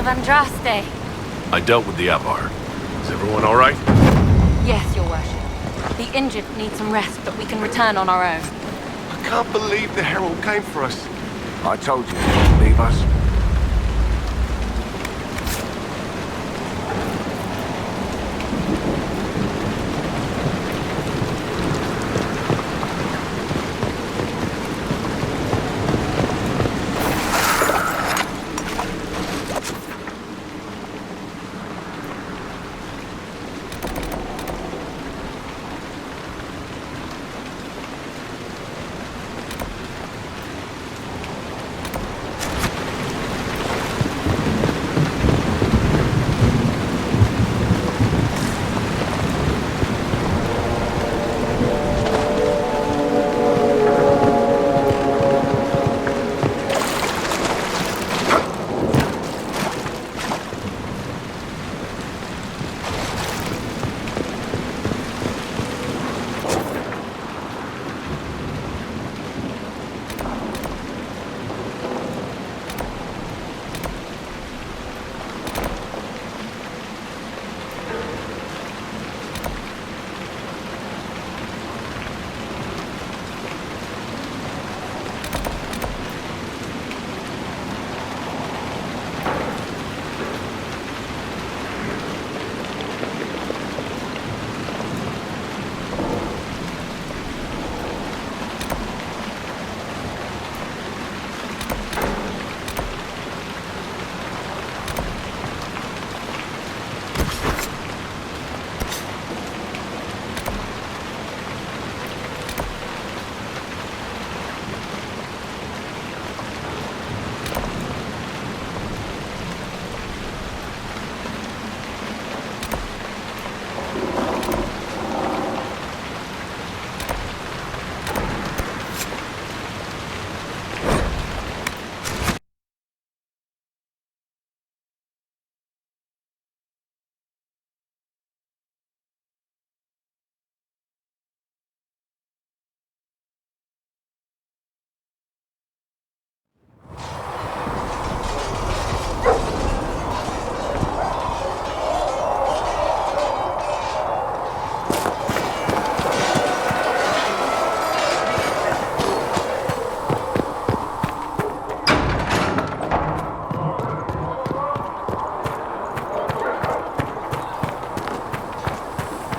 Andraste. I dealt with the Avar. Is everyone all right? Yes, your worship. The injured need some rest, but we can return on our own. I can't believe the Herald came for us. I told you he wouldn't leave us.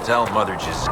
Tell Mother just...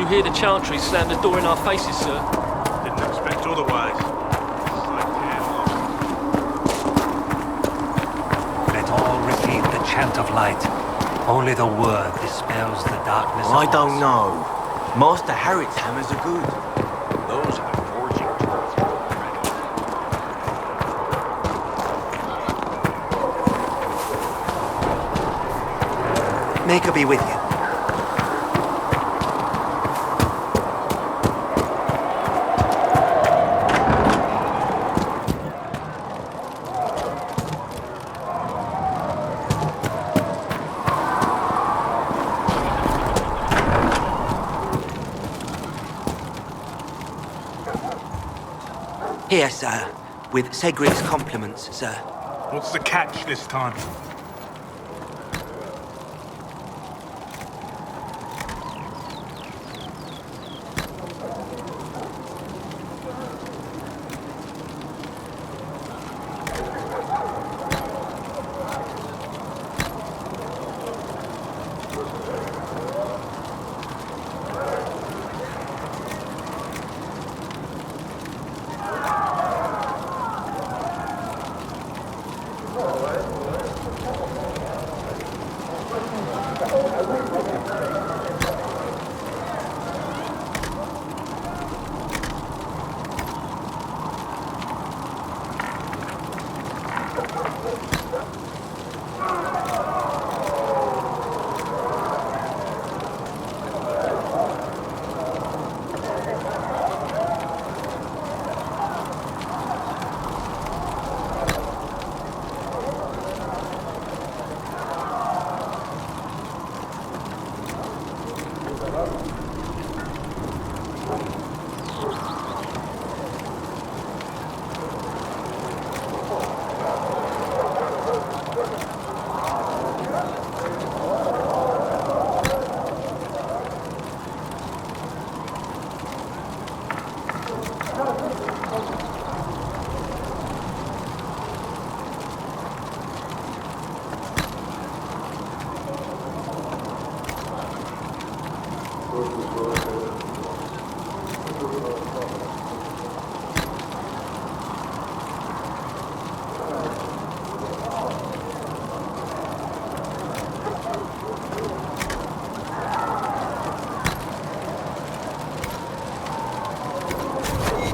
You hear the chantry slam the door in our faces, sir. Didn't expect otherwise. Let all repeat the chant of light. Only the word dispels the darkness. I don't know. Master Harriet's hammers are good. Those are the forging tools. May God be with you. Here, sir, with Cedric's compliments, sir. What's the catch this time?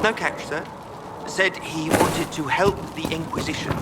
No catch, sir. Said he wanted to help the Inquisition.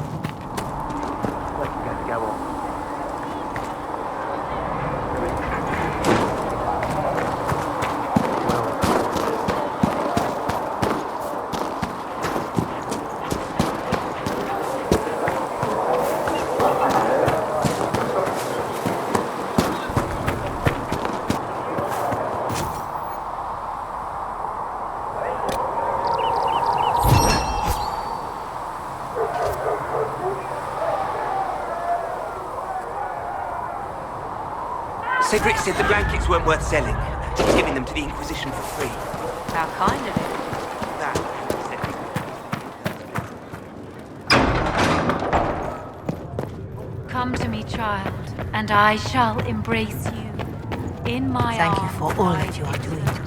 Cedric said the blankets weren't worth selling. He's giving them to the Inquisition for free. How kind of him. That, he said. Come to me, child, and I shall embrace you in my Thank you arms. for all that you are doing to her.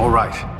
All right.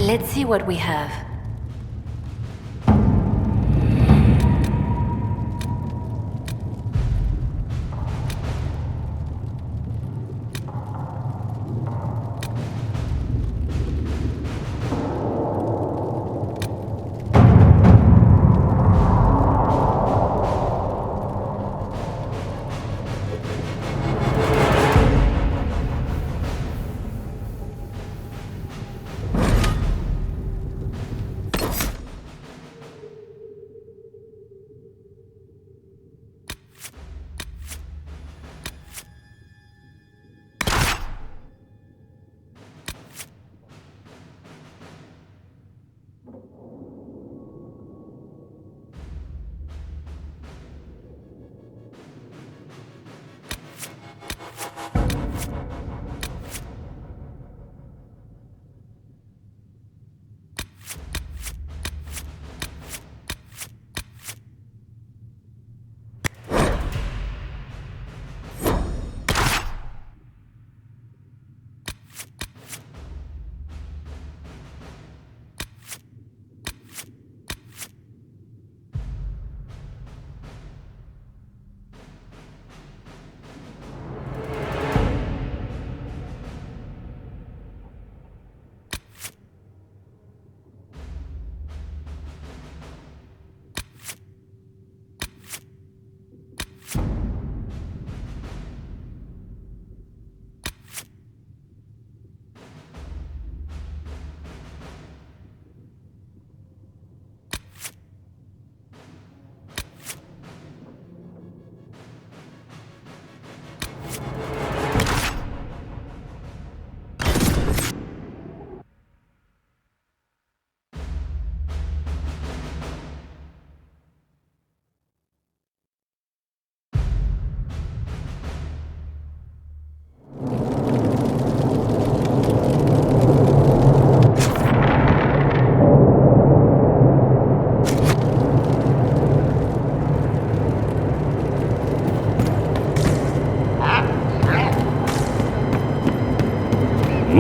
Let's see what we have.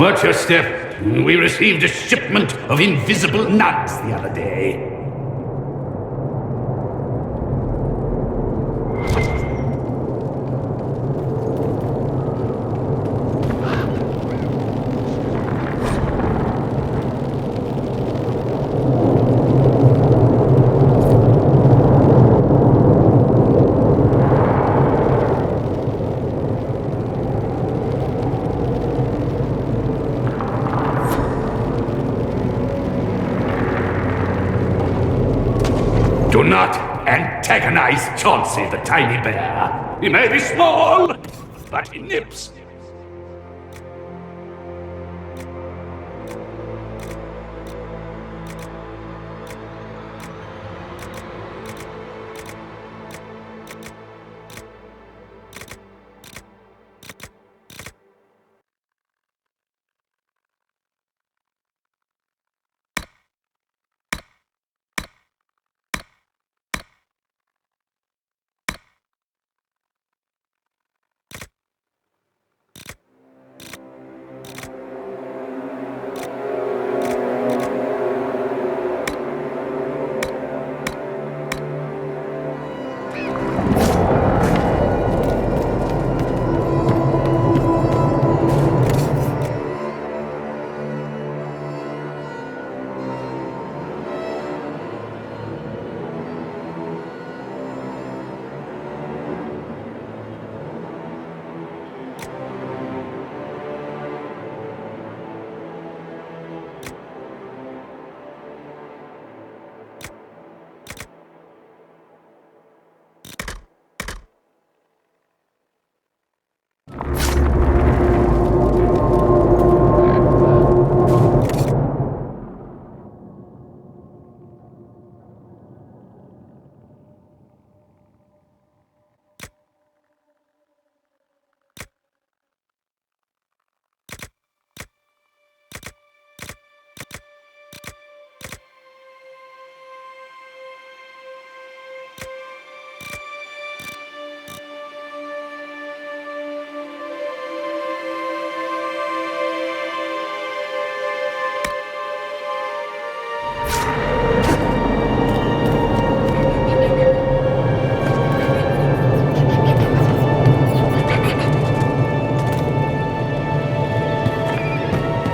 Watch your step. We received a shipment of invisible nuts the other day. Do not antagonize Chauncey the tiny bear. He may be small, but he nips.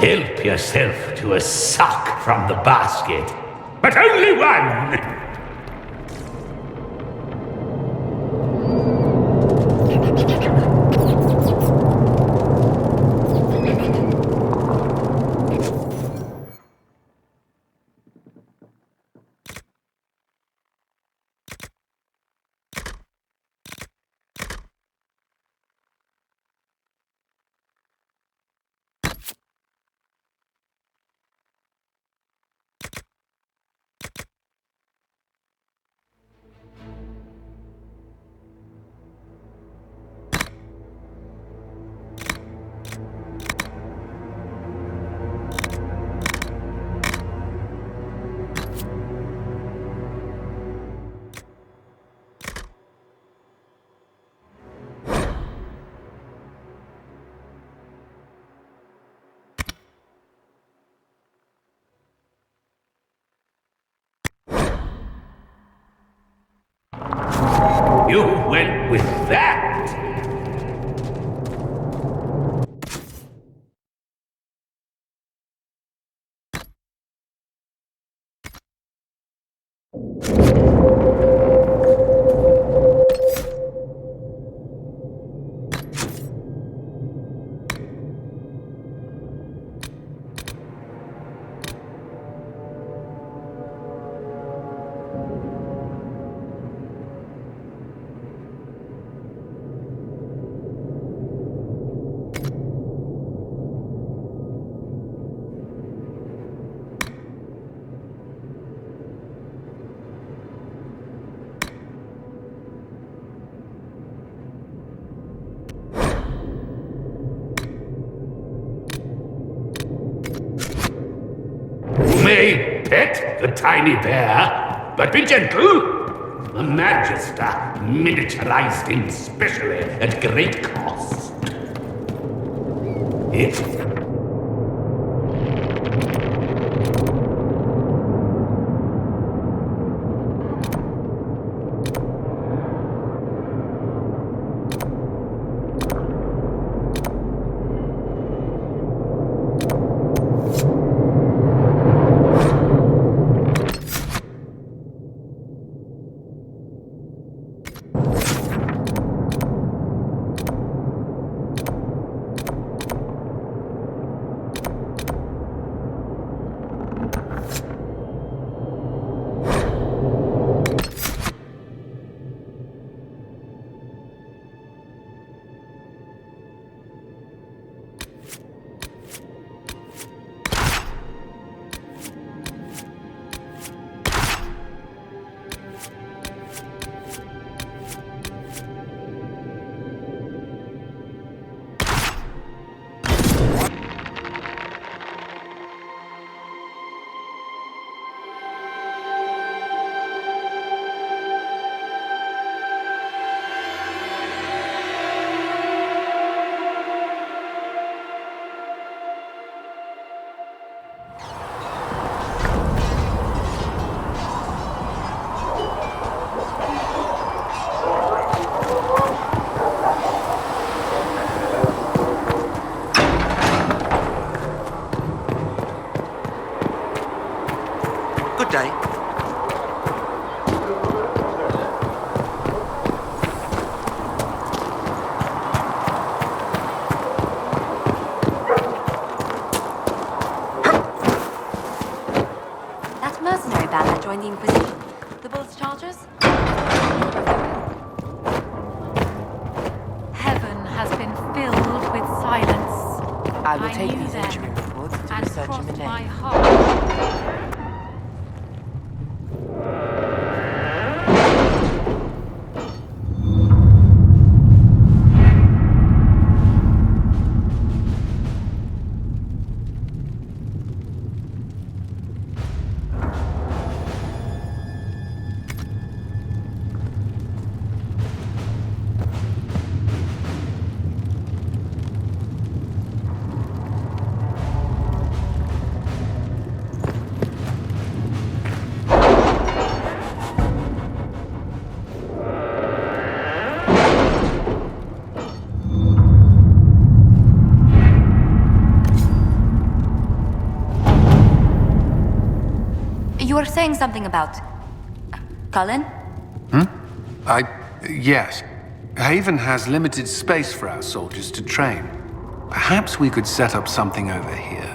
Help yourself to a sock from the basket, but only one! You went with that! You may pet the tiny bear, but be gentle. A Magister, miniaturized him specially at great cost. It Good day. That mercenary band that joined the Inquisition. The Bull's chargers? Heaven has been filled with silence. I will take knew these them injury reports to and research in crossed the my name. heart. You were saying something about... Cullen? Yes. Haven has limited space for our soldiers to train. Perhaps we could set up something over here.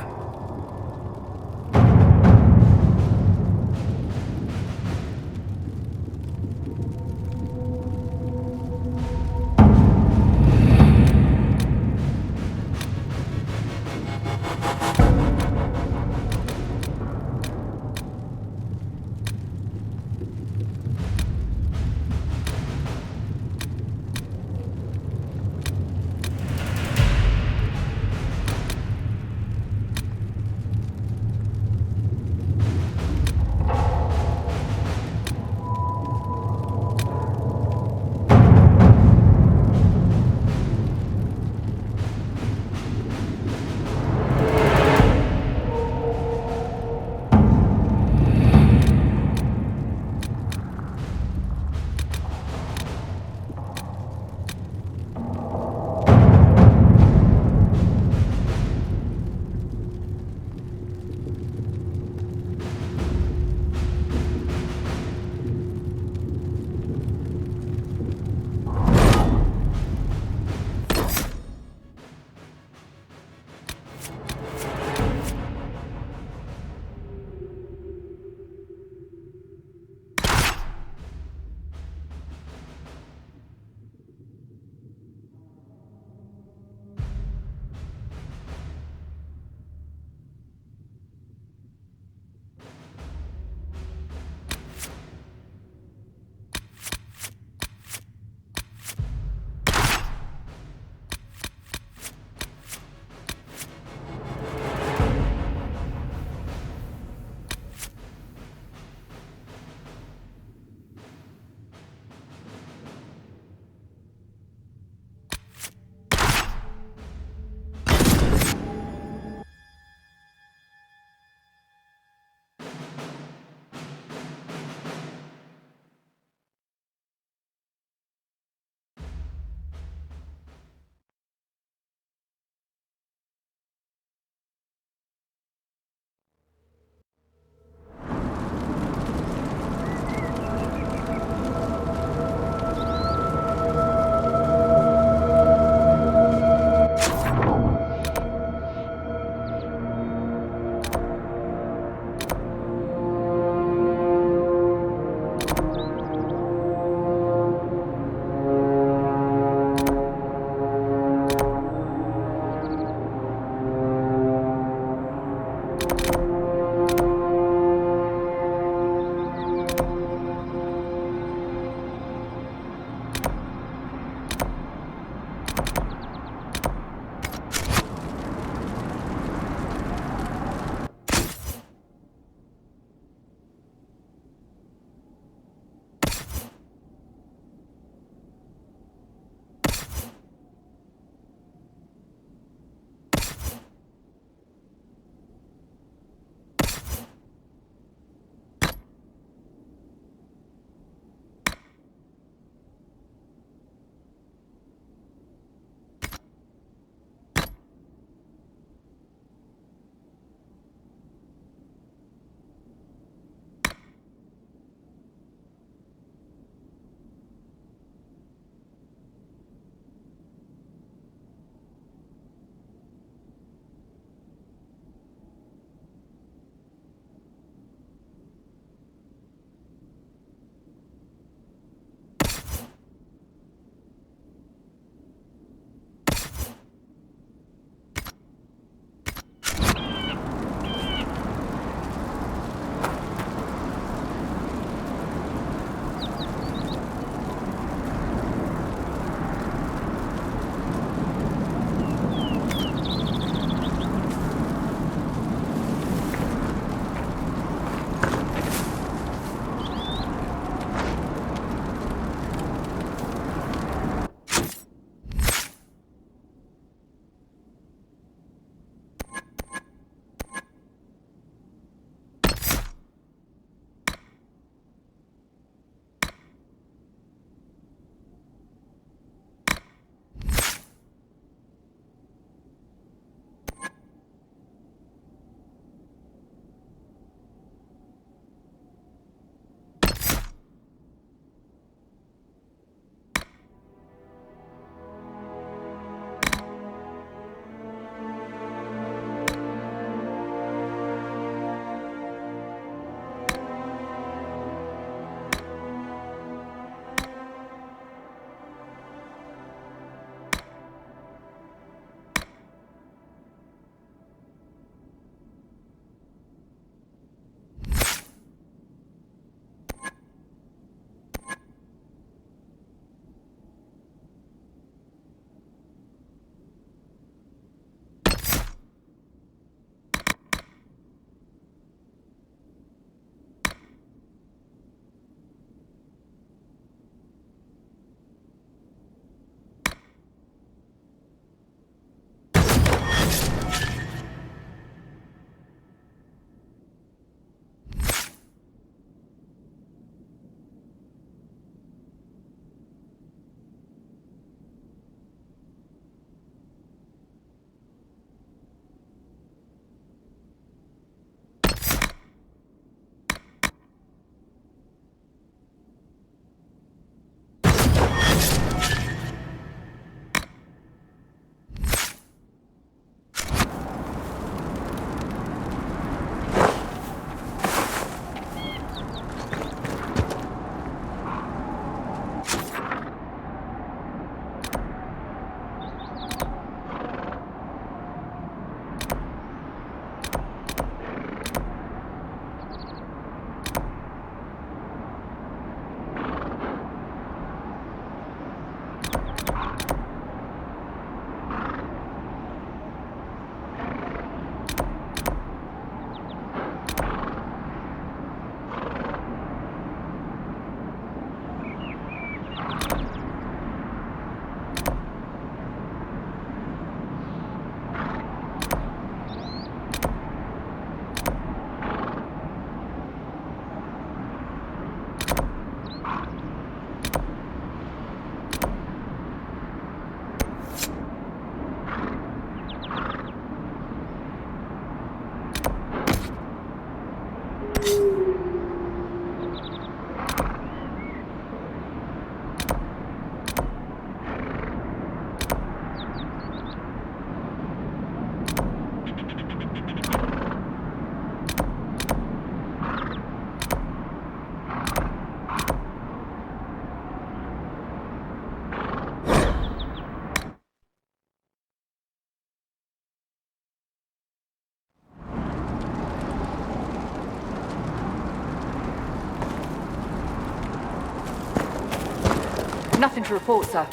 Nothing to report, sir.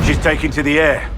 She's taken to the air.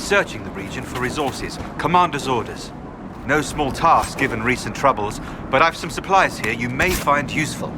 searching the region for resources. Commander's orders. No small task given recent troubles, but I've some supplies here you may find useful.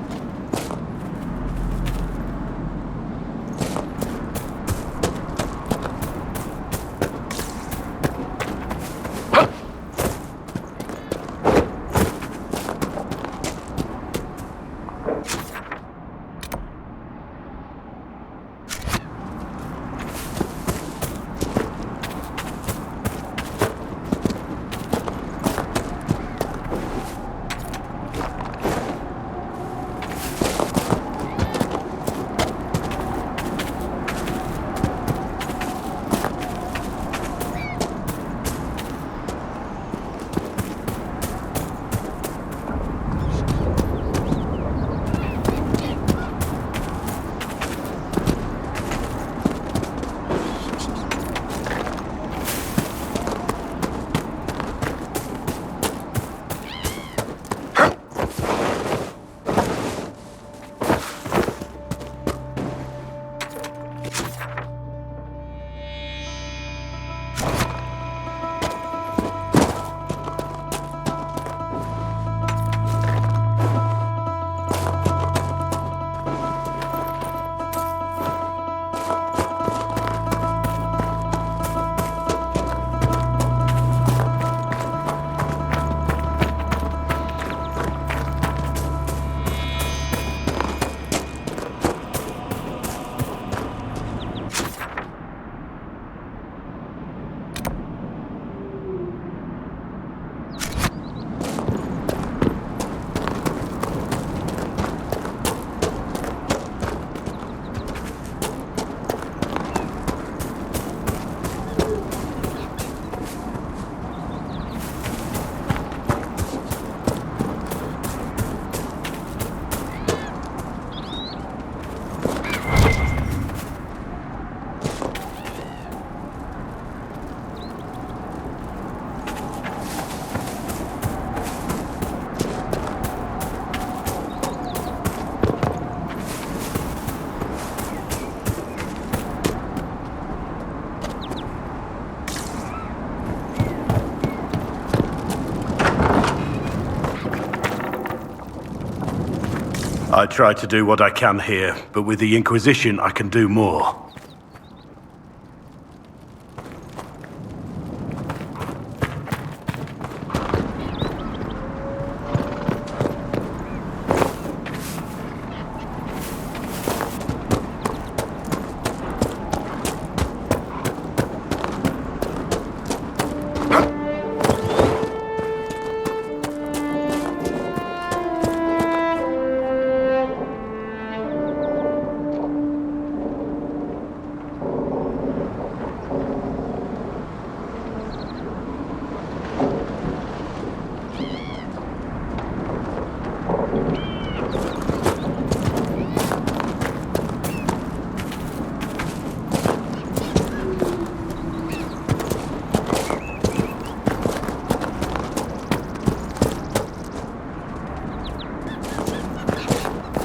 I try to do what I can here, but with the Inquisition I can do more.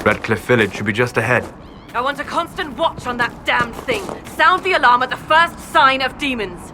Redcliffe Village should be just ahead. I want a constant watch on that damned thing. Sound the alarm at the first sign of demons.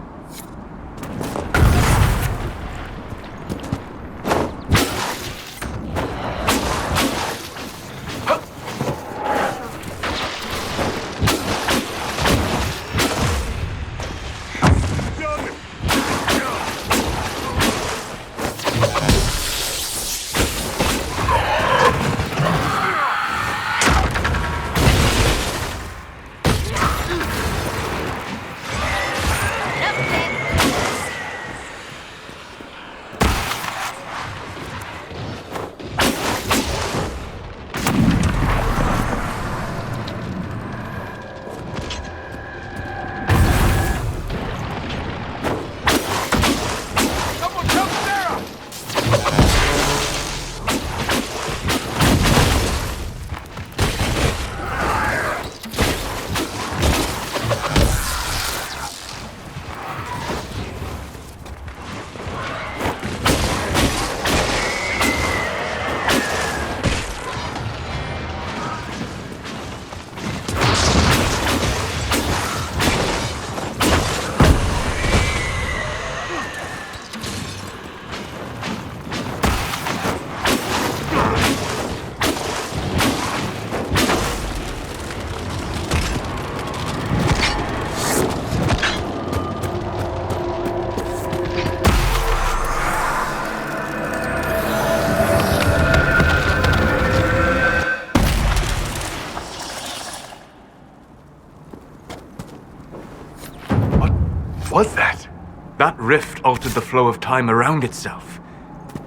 rift altered the flow of time around itself.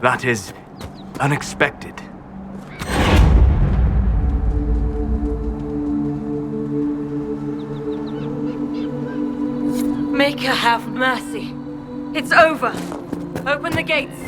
That is unexpected. Maker have mercy. It's over. Open the gates.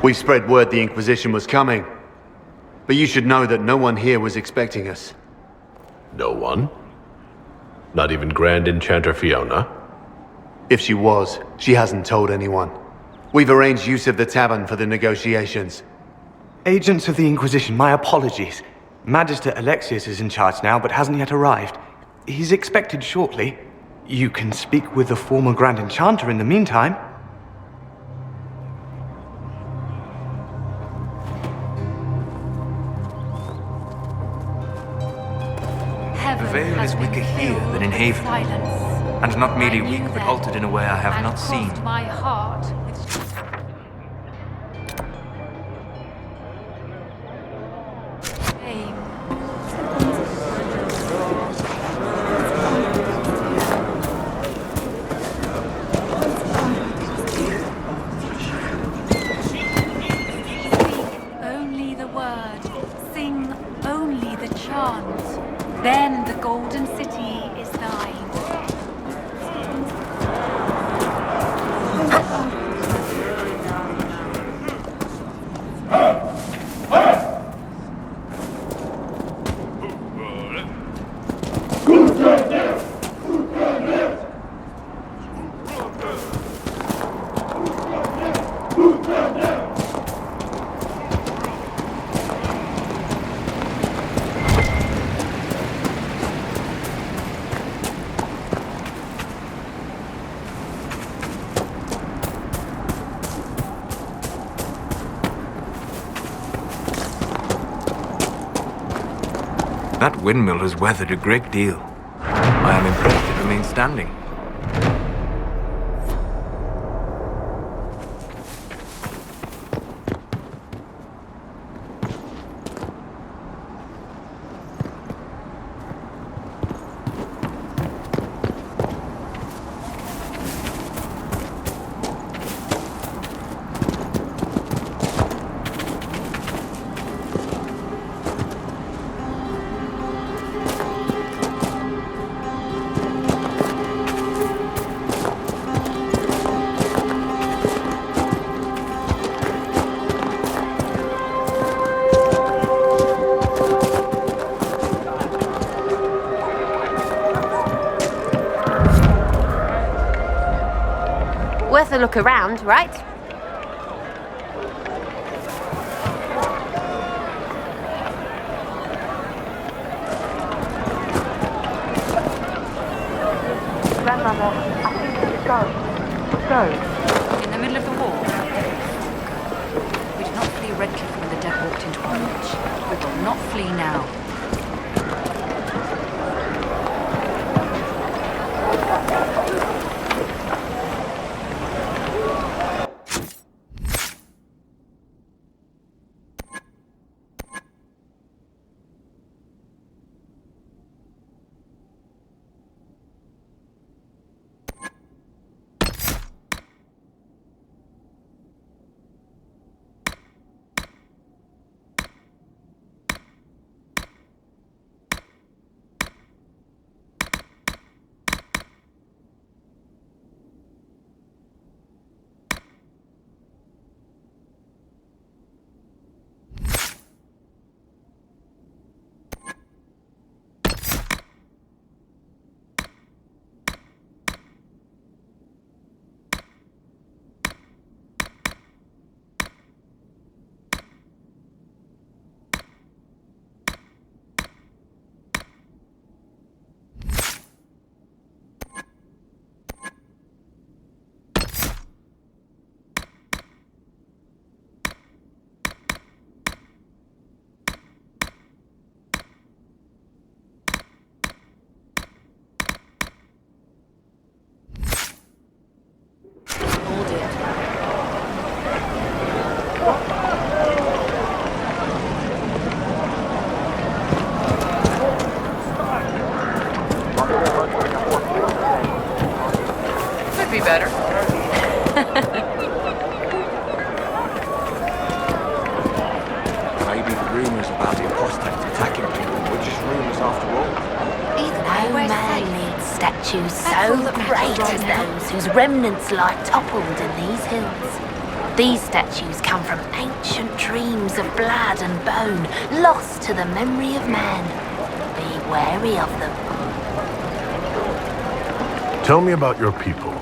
We spread word the Inquisition was coming. But you should know that no one here was expecting us. No one? Not even Grand Enchanter Fiona? If she was, she hasn't told anyone. We've arranged use of the tavern for the negotiations. Agents of the Inquisition, my apologies. Magister Alexius is in charge now, but hasn't yet arrived. He's expected shortly. You can speak with the former Grand Enchanter in the meantime. The veil is weaker here than in Haven. And not merely weak, but altered in a way I have not seen. My heart only the word, sing only the chant. Then the golden city is thine. That windmill has weathered a great deal. I am impressed it remains standing. Worth a look around, right? Grandmother, I think we should go. In the middle of the war? We did not flee Redcliffe when the dead walked into our village. We will not flee now. rumours about the apostates attacking people were just rumours after all. No man needs statues so great as those whose remnants lie toppled in these hills. These statues come from ancient dreams of blood and bone, lost to the memory of man. Be wary of them. Tell me about your people.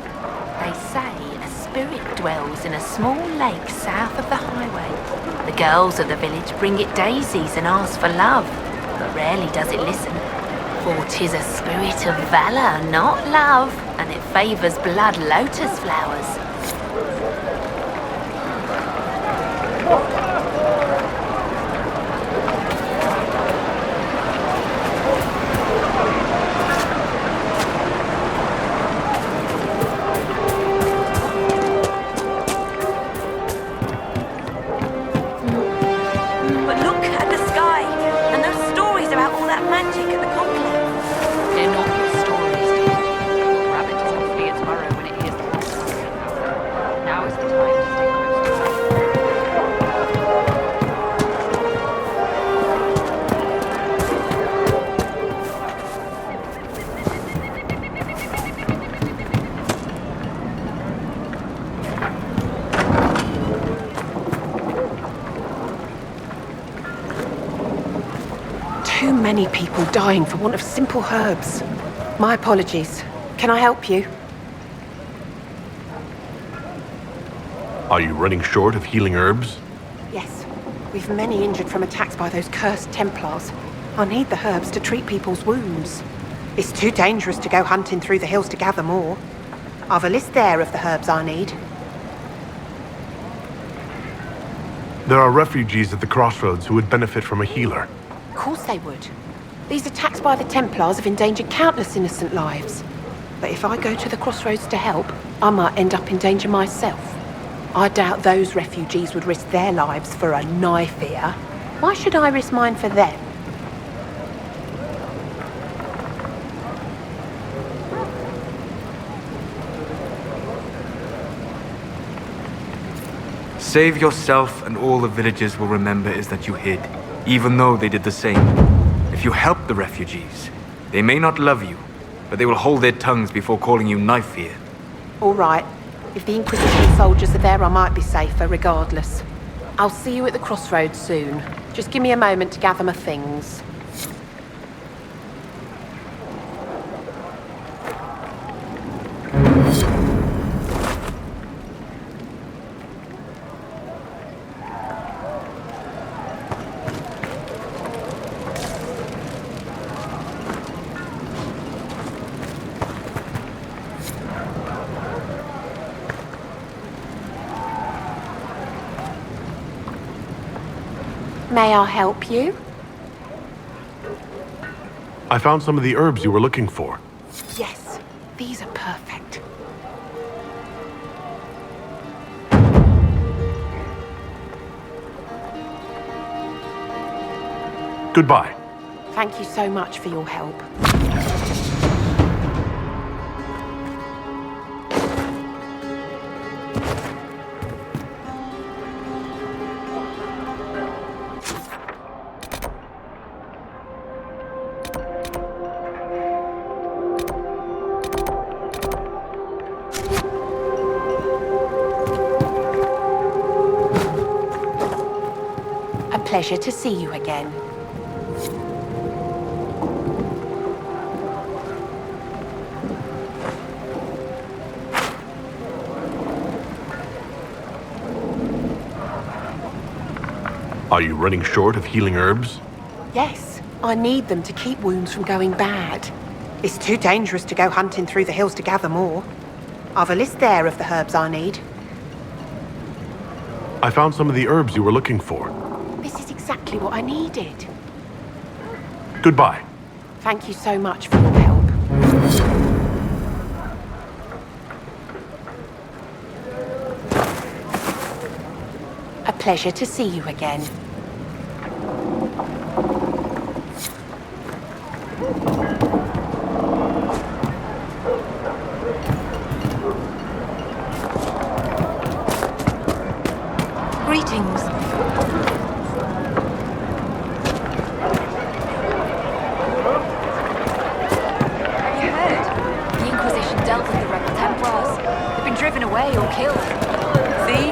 They say a spirit dwells in a small lake south of the highway. The girls of the village bring it daisies and ask for love, but rarely does it listen. For 'tis a spirit of valor, not love, and it favours blood lotus flowers. But look at the sky, and those stories about all that magic at the conclave. They're not your stories, dear. Rabbit doesn't flee its burrow when it hears the horse. Now is the time to stay close to her. Too many people dying for want of simple herbs. My apologies. Can I help you? Are you running short of healing herbs? Yes. We've many injured from attacks by those cursed Templars. I need the herbs to treat people's wounds. It's too dangerous to go hunting through the hills to gather more. I've a list there of the herbs I need. There are refugees at the crossroads who would benefit from a healer. Of course they would. These attacks by the Templars have endangered countless innocent lives. But if I go to the crossroads to help, I might end up in danger myself. I doubt those refugees would risk their lives for a knife here. Why should I risk mine for them? Save yourself, and all the villagers will remember is that you hid, even though they did the same. If you help the refugees, they may not love you, but they will hold their tongues before calling you knife here. All right. If the Inquisition soldiers are there, I might be safer regardless. I'll see you at the crossroads soon. Just give me a moment to gather my things. May I help you? I found some of the herbs you were looking for. Yes, these are perfect. Goodbye. Thank you so much for your help. Pleasure to see you again. Are you running short of healing herbs? Yes, I need them to keep wounds from going bad. It's too dangerous to go hunting through the hills to gather more. I've a list there of the herbs I need. I found some of the herbs you were looking for. This is exactly what I needed. Goodbye. Thank you so much for your help. A pleasure to see you again. Greetings. driven away or killed. See?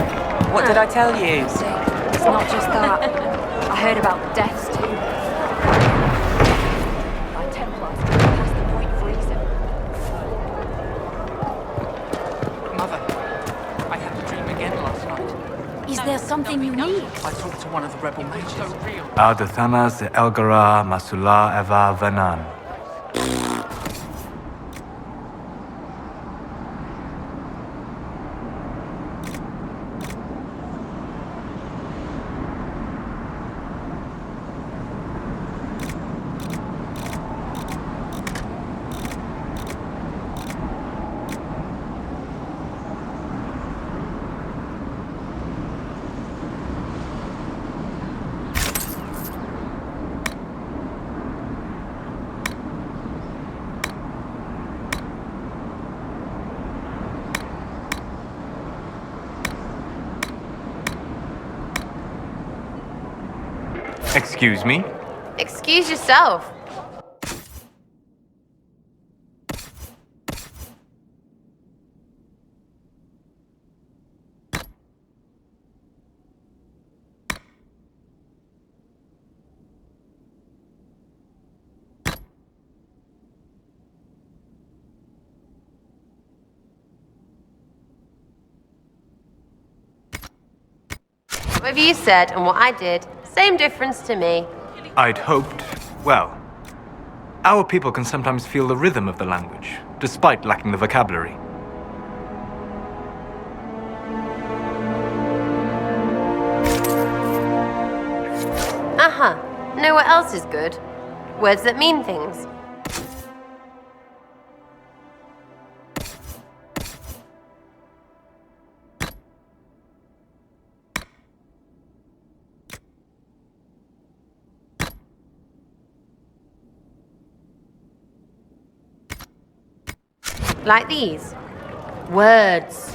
What did I tell you? It's not just that. I heard about deaths too. By Templars past the point of reason. Mother, I had a dream again last night. Is there something you need? I talked to one of the rebel mages. So real. Adathanas Elgara Masula Eva Vanan. Excuse me? Excuse yourself. What you said and what I did, same difference to me. I'd hoped, well, our people can sometimes feel the rhythm of the language, despite lacking the vocabulary. Uh-huh. Know what else is good? Words that mean things. Like these. Words.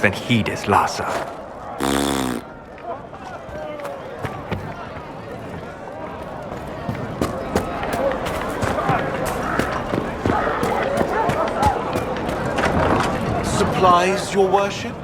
Then heed is Lhasa. Supplies, your worship?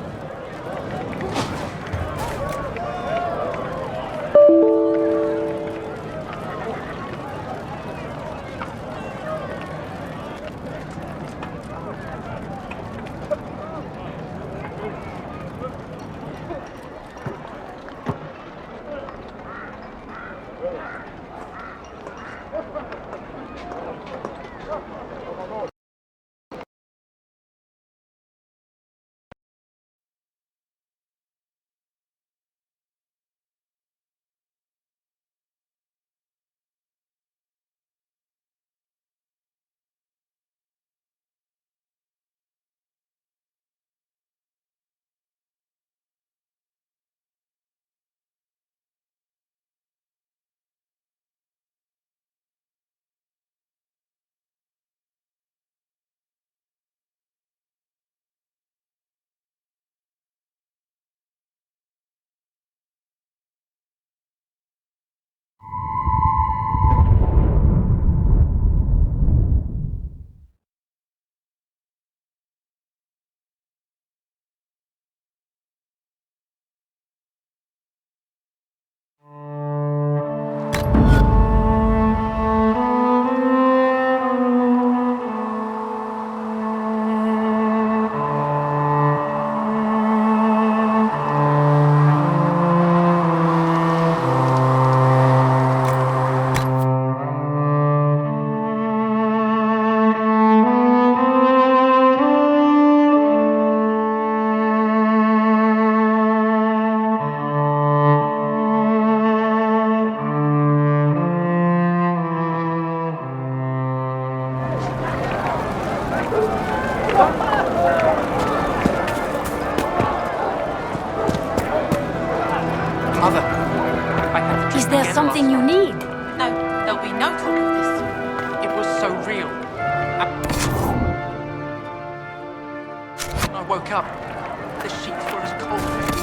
everything you need. No, there'll be no talk of this. It was so real. I woke up. The sheets were as cold as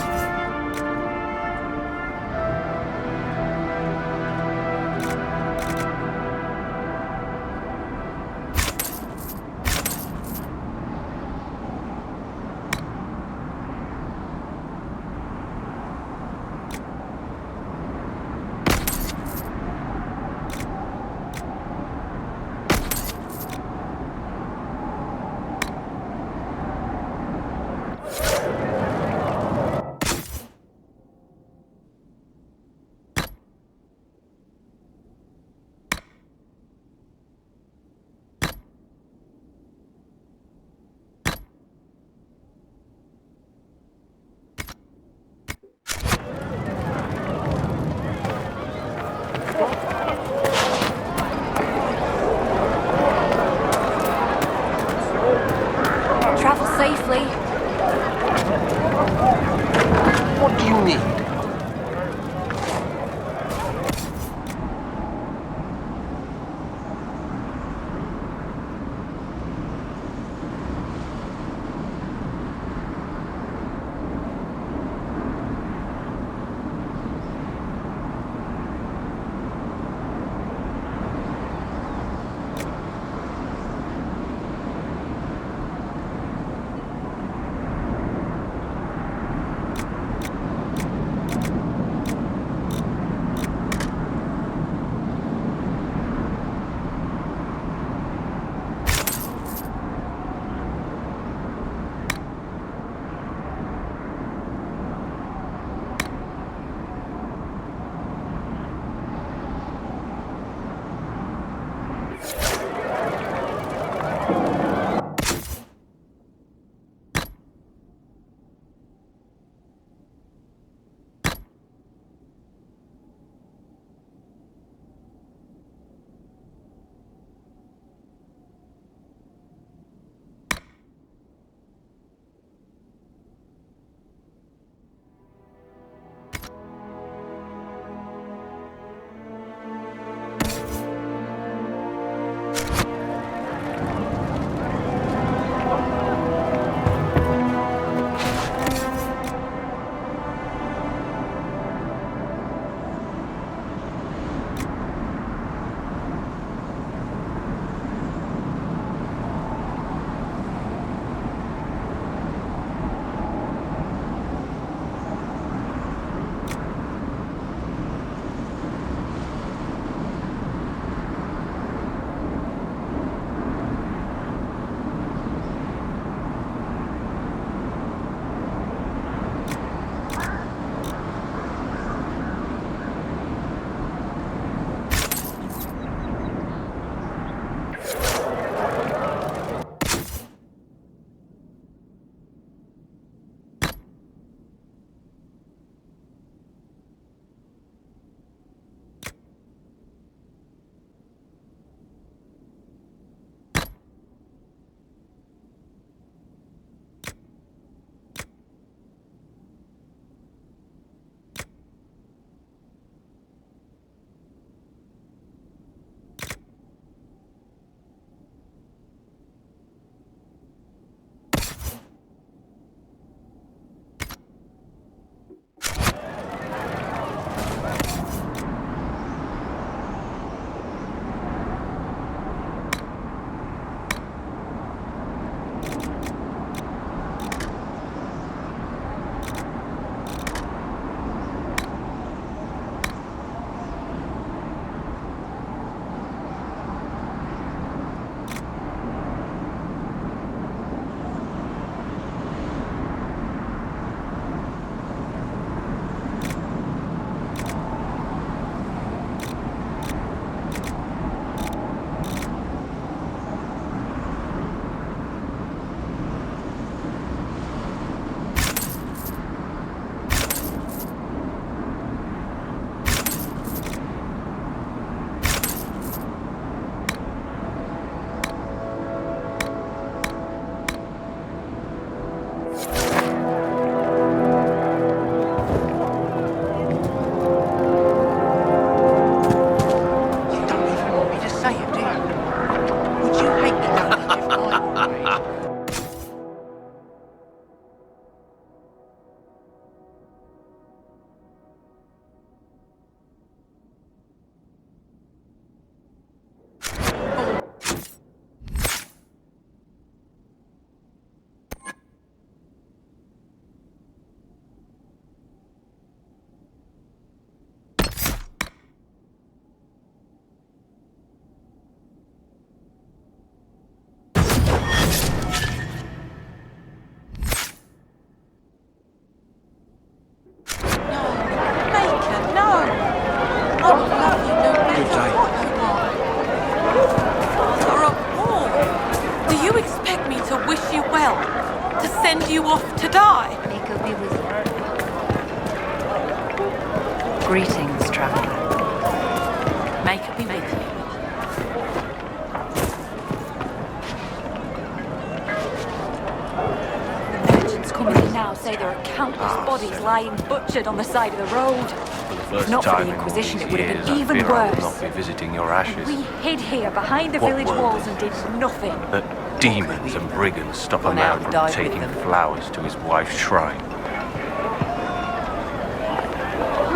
say there are countless bodies lying butchered on the side of the road. For the first Not for time the in all Inquisition, these it would have years, been I even fear I will worse. not be visiting your ashes. We hid here behind the What village were walls they? and did nothing. That demons and brigands stop a Gone out man and from died with taking them. flowers to his wife's shrine.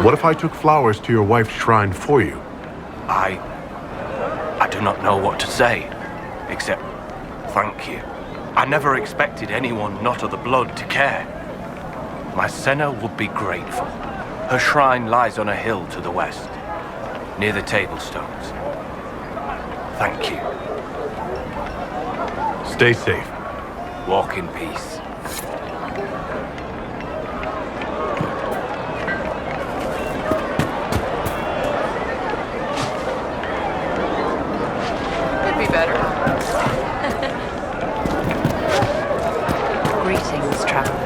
What if I took flowers to your wife's shrine for you? I do not know what to say, except thank you. I never expected anyone not of the blood to care. My Senna would be grateful. Her shrine lies on a hill to the west, near the tablstones. Thank you. Stay safe. Walk in peace. Could be better. Greetings, traveler.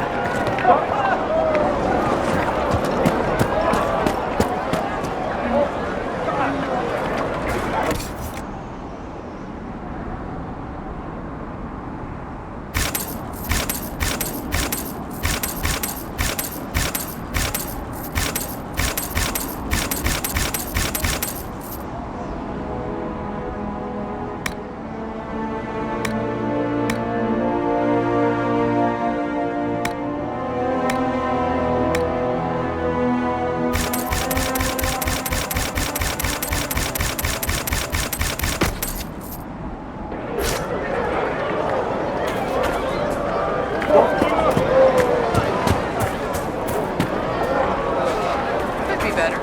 Could be better.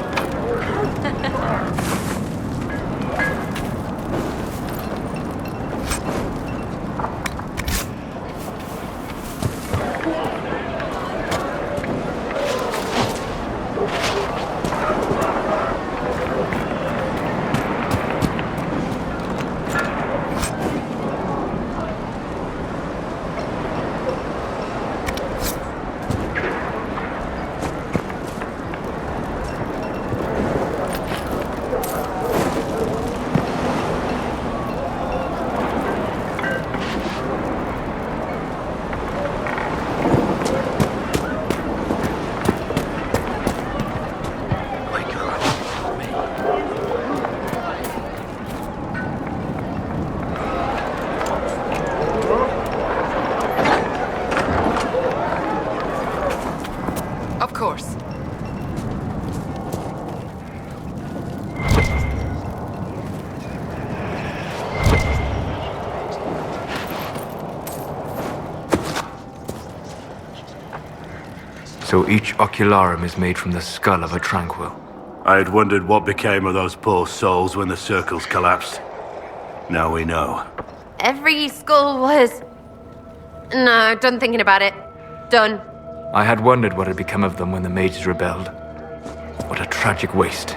Of course. So each ocularum is made from the skull of a tranquil. I had wondered what became of those poor souls when the circles collapsed. Now we know. Every skull was... No, done thinking about it. Done. I had wondered what had become of them when the mages rebelled. What a tragic waste.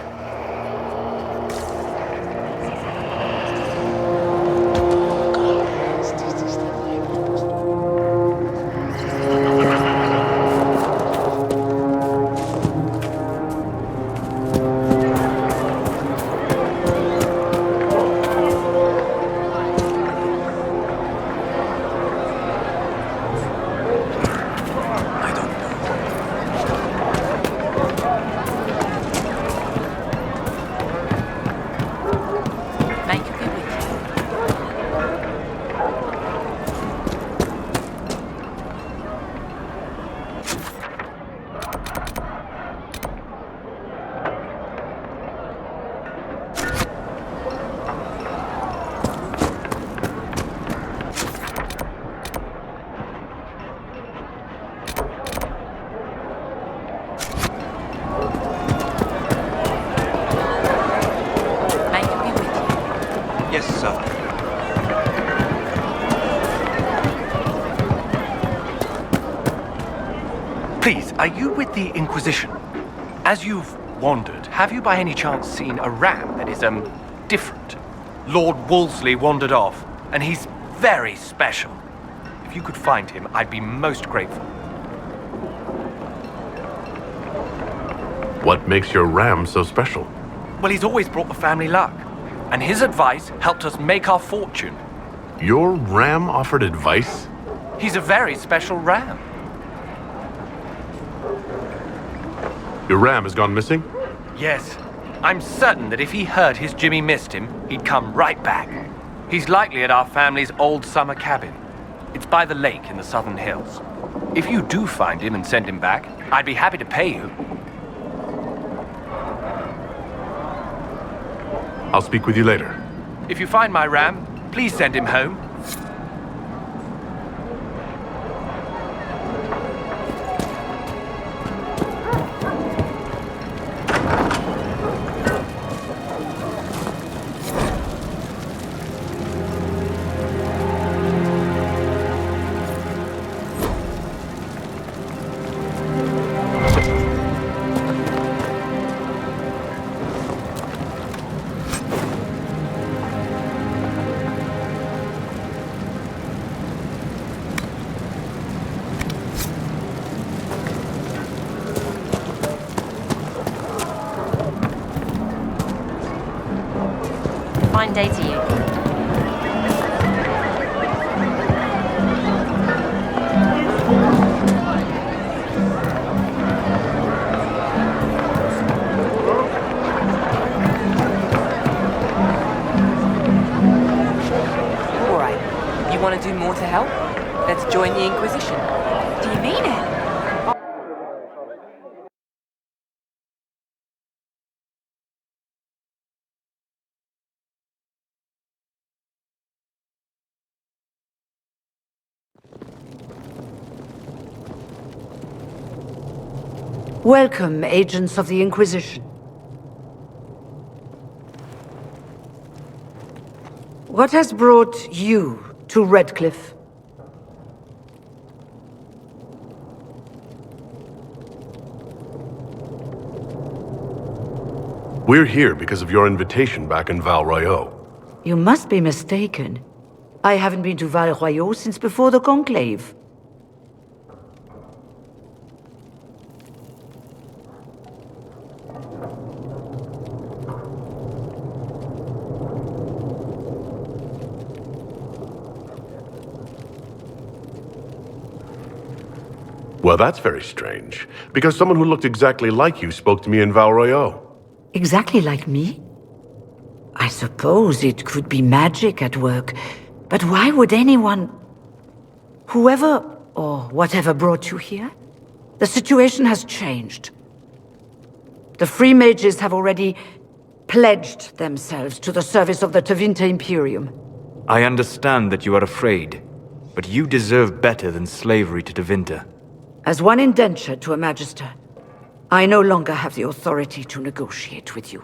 Yes, sir. Please, are you with the Inquisition? As you've wandered, have you by any chance seen a ram that is, different? Lord Wolseley wandered off, and he's very special. If you could find him, I'd be most grateful. What makes your ram so special? Well, he's always brought the family luck, and his advice helped us make our fortune. Your ram offered advice? He's a very special ram. Your ram has gone missing? Yes. I'm certain that if he heard his Jimmy missed him, he'd come right back. He's likely at our family's old summer cabin. It's by the lake in the southern hills. If you do find him and send him back, I'd be happy to pay you. I'll speak with you later. If you find my ram, please send him home. Fine day to you. Alright, you want to do more to help? Let's join the Inquisition. Do you mean it? Welcome, agents of the Inquisition. What has brought you to Redcliffe? We're here because of your invitation back in Val Royeaux. You must be mistaken. I haven't been to Val Royeaux since before the Conclave. Well, that's very strange, because someone who looked exactly like you spoke to me in Val Royeaux. Exactly like me? I suppose it could be magic at work, but why would anyone... Whoever or whatever brought you here? The situation has changed. The Free Mages have already pledged themselves to the service of the Tevinter Imperium. I understand that you are afraid, but you deserve better than slavery to Tevinter. As one indentured to a Magister, I no longer have the authority to negotiate with you.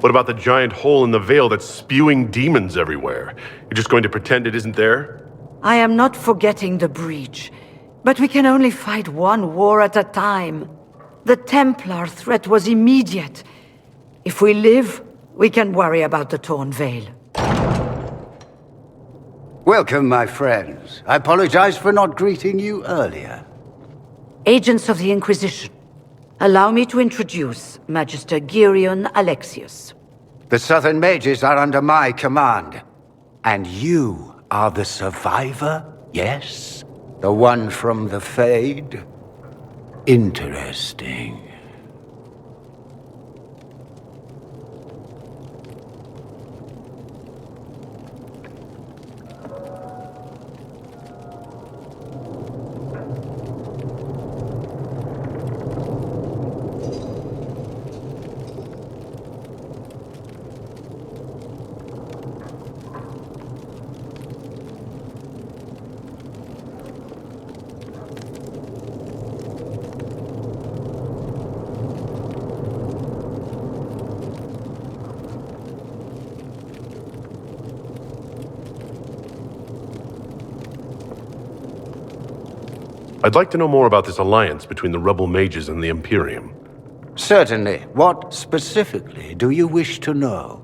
What about the giant hole in the veil that's spewing demons everywhere? You're just going to pretend it isn't there? I am not forgetting the breach, but we can only fight one war at a time. The Templar threat was immediate. If we live, we can worry about the torn veil. Welcome, my friends. I apologize for not greeting you earlier. Agents of the Inquisition, allow me to introduce Magister Girion Alexius. The Southern Mages are under my command. And you are the survivor, yes? The one from the Fade? Interesting. I'd like to know more about this alliance between the rebel mages and the Imperium. Certainly. What specifically do you wish to know?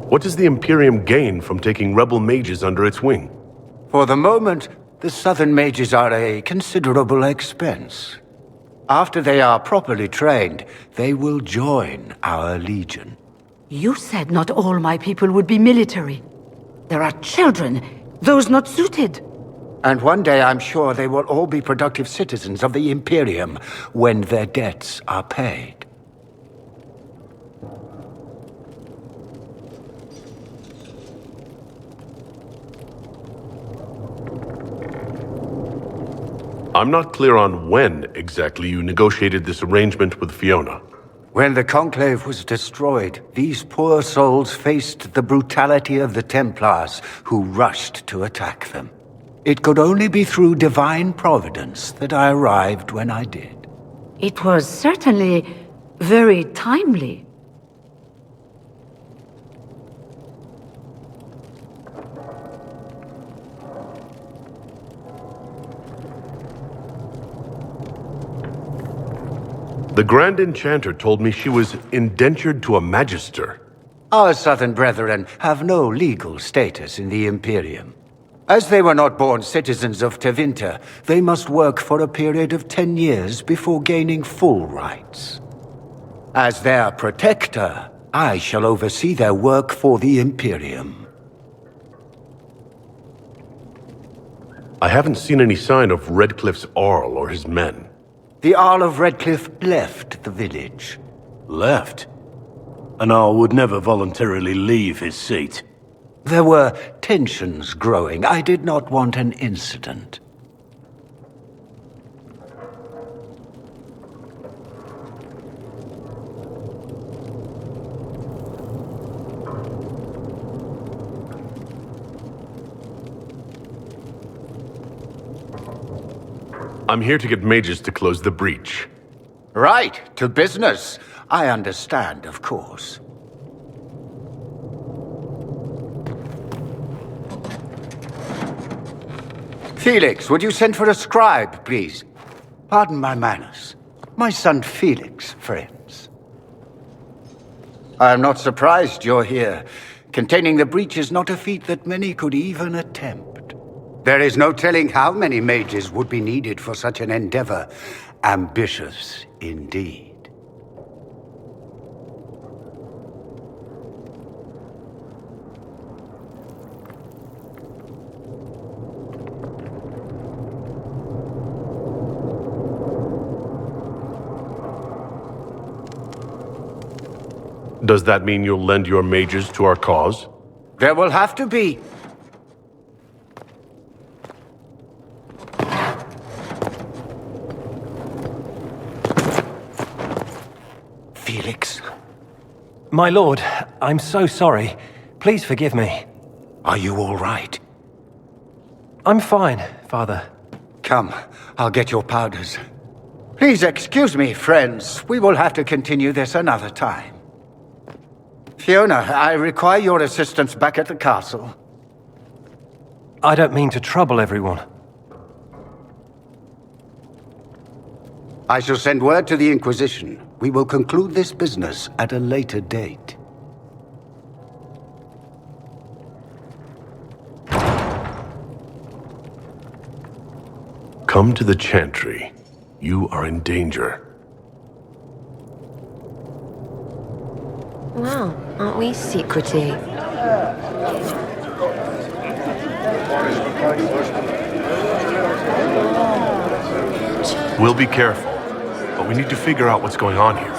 What does the Imperium gain from taking rebel mages under its wing? For the moment, the Southern mages are a considerable expense. After they are properly trained, they will join our legion. You said not all my people would be military. There are children, those not suited. And one day I'm sure they will all be productive citizens of the Imperium when their debts are paid. I'm not clear on when exactly you negotiated this arrangement with Fiona. When the Conclave was destroyed, these poor souls faced the brutality of the Templars, who rushed to attack them. It could only be through divine providence that I arrived when I did. It was certainly very timely. The Grand Enchanter told me she was indentured to a Magister. Our Southern brethren have no legal status in the Imperium. As they were not born citizens of Tevinter, they must work for a period of 10 years before gaining full rights. As their protector, I shall oversee their work for the Imperium. I haven't seen any sign of Redcliffe's Arl or his men. The Arl of Redcliffe left the village. Left? An Arl would never voluntarily leave his seat. There were tensions growing. I did not want an incident. I'm here to get mages to close the breach. Right, to business. I understand, of course. Felix, would you send for a scribe, please? Pardon my manners. My son Felix, friends. I am not surprised you're here. Containing the breach is not a feat that many could even attempt. There is no telling how many mages would be needed for such an endeavor. Ambitious, indeed. Does that mean you'll lend your mages to our cause? There will have to be. Felix. My lord, I'm so sorry. Please forgive me. Are you all right? I'm fine, Father. Come, I'll get your powders. Please excuse me, friends. We will have to continue this another time. Fiona, I require your assistance back at the castle. I don't mean to trouble everyone. I shall send word to the Inquisition. We will conclude this business at a later date. Come to the Chantry. You are in danger. Wow, aren't we secretive? We'll be careful, but we need to figure out what's going on here.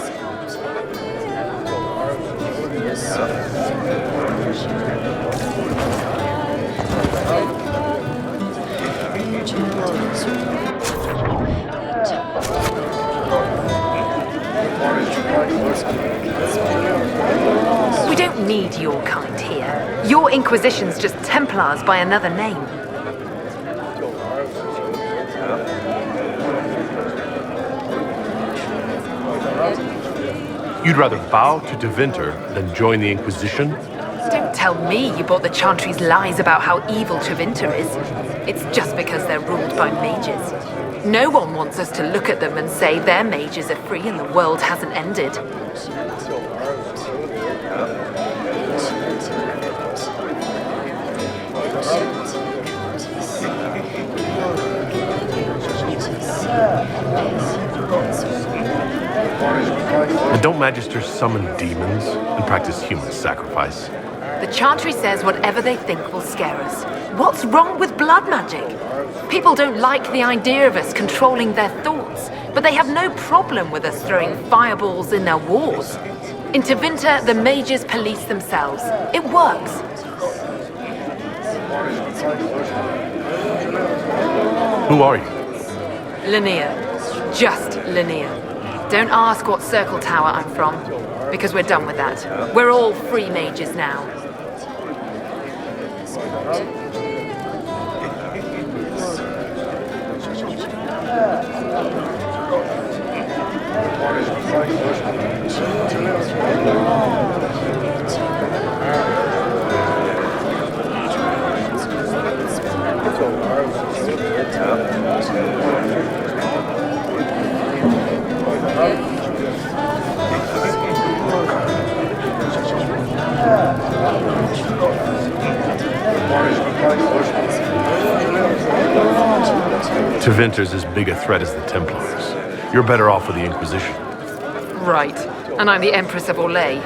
We don't need your kind here. Your Inquisition's just Templars by another name. You'd rather bow to Tevinter than join the Inquisition? Don't tell me you bought the Chantry's lies about how evil Tevinter is. It's just because they're ruled by mages. No one wants us to look at them and say their mages are free and the world hasn't ended. And don't Magisters summon demons and practice human sacrifice? The Chantry says whatever they think will scare us. What's wrong with blood magic? People don't like the idea of us controlling their thoughts, but they have no problem with us throwing fireballs in their wars. In Tevinter, the mages police themselves. It works. Who are you? Linnea. Just Linnea. Don't ask what circle tower I'm from, because we're done with that. We're all free mages now. Tevinter's as big a threat as the Templars. You're better off with the Inquisition. Right. And I'm the Empress of Orlais.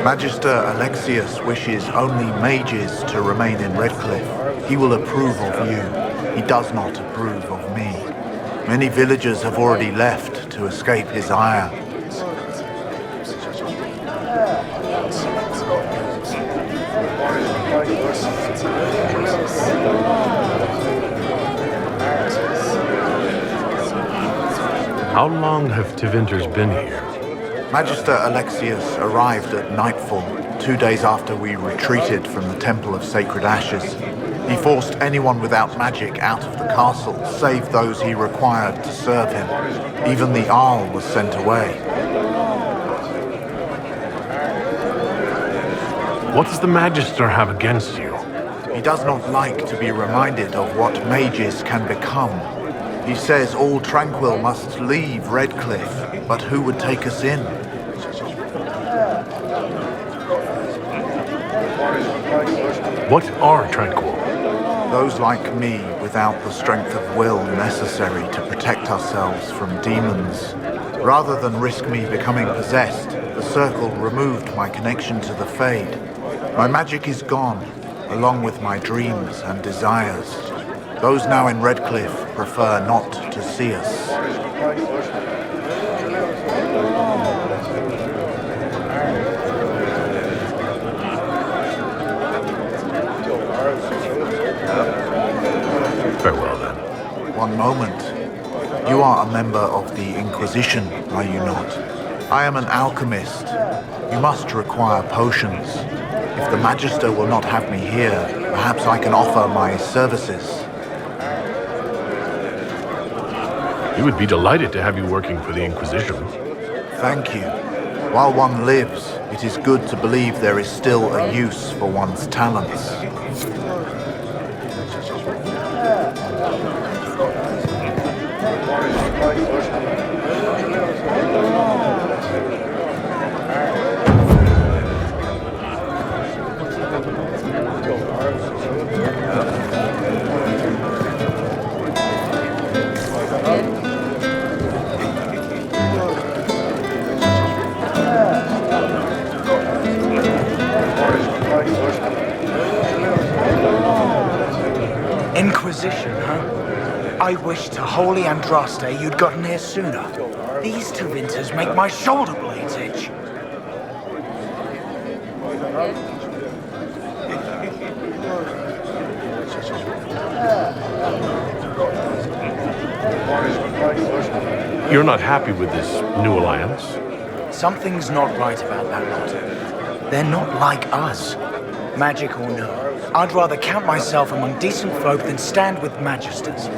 Magister Alexius wishes only mages to remain in Redcliffe. He will approve of you. He does not approve of me. Many villagers have already left to escape his ire. How long have Tevinters been here? Magister Alexius arrived at nightfall, 2 days after we retreated from the Temple of Sacred Ashes. He forced anyone without magic out of the castle, save those he required to serve him. Even the Arl was sent away. What does the Magister have against you? He does not like to be reminded of what mages can become. He says all Tranquil must leave Redcliffe, but who would take us in? What are Tranquil? Those like me without the strength of will necessary to protect ourselves from demons. Rather than risk me becoming possessed, the Circle removed my connection to the Fade. My magic is gone, along with my dreams and desires. Those now in Redcliffe prefer not to see us. Farewell, then. One moment. You are a member of the Inquisition, are you not? I am an alchemist. You must require potions. If the Magister will not have me here, perhaps I can offer my services. We would be delighted to have you working for the Inquisition. Thank you. While one lives, it is good to believe there is still a use for one's talents. Inquisition, huh? I wish to Holy Andraste you'd gotten here sooner. These Tevinters make my shoulder blades itch. You're not happy with this new alliance? Something's not right about that lot. They're not like us. Magic or no, I'd rather count myself among decent folk than stand with magisters.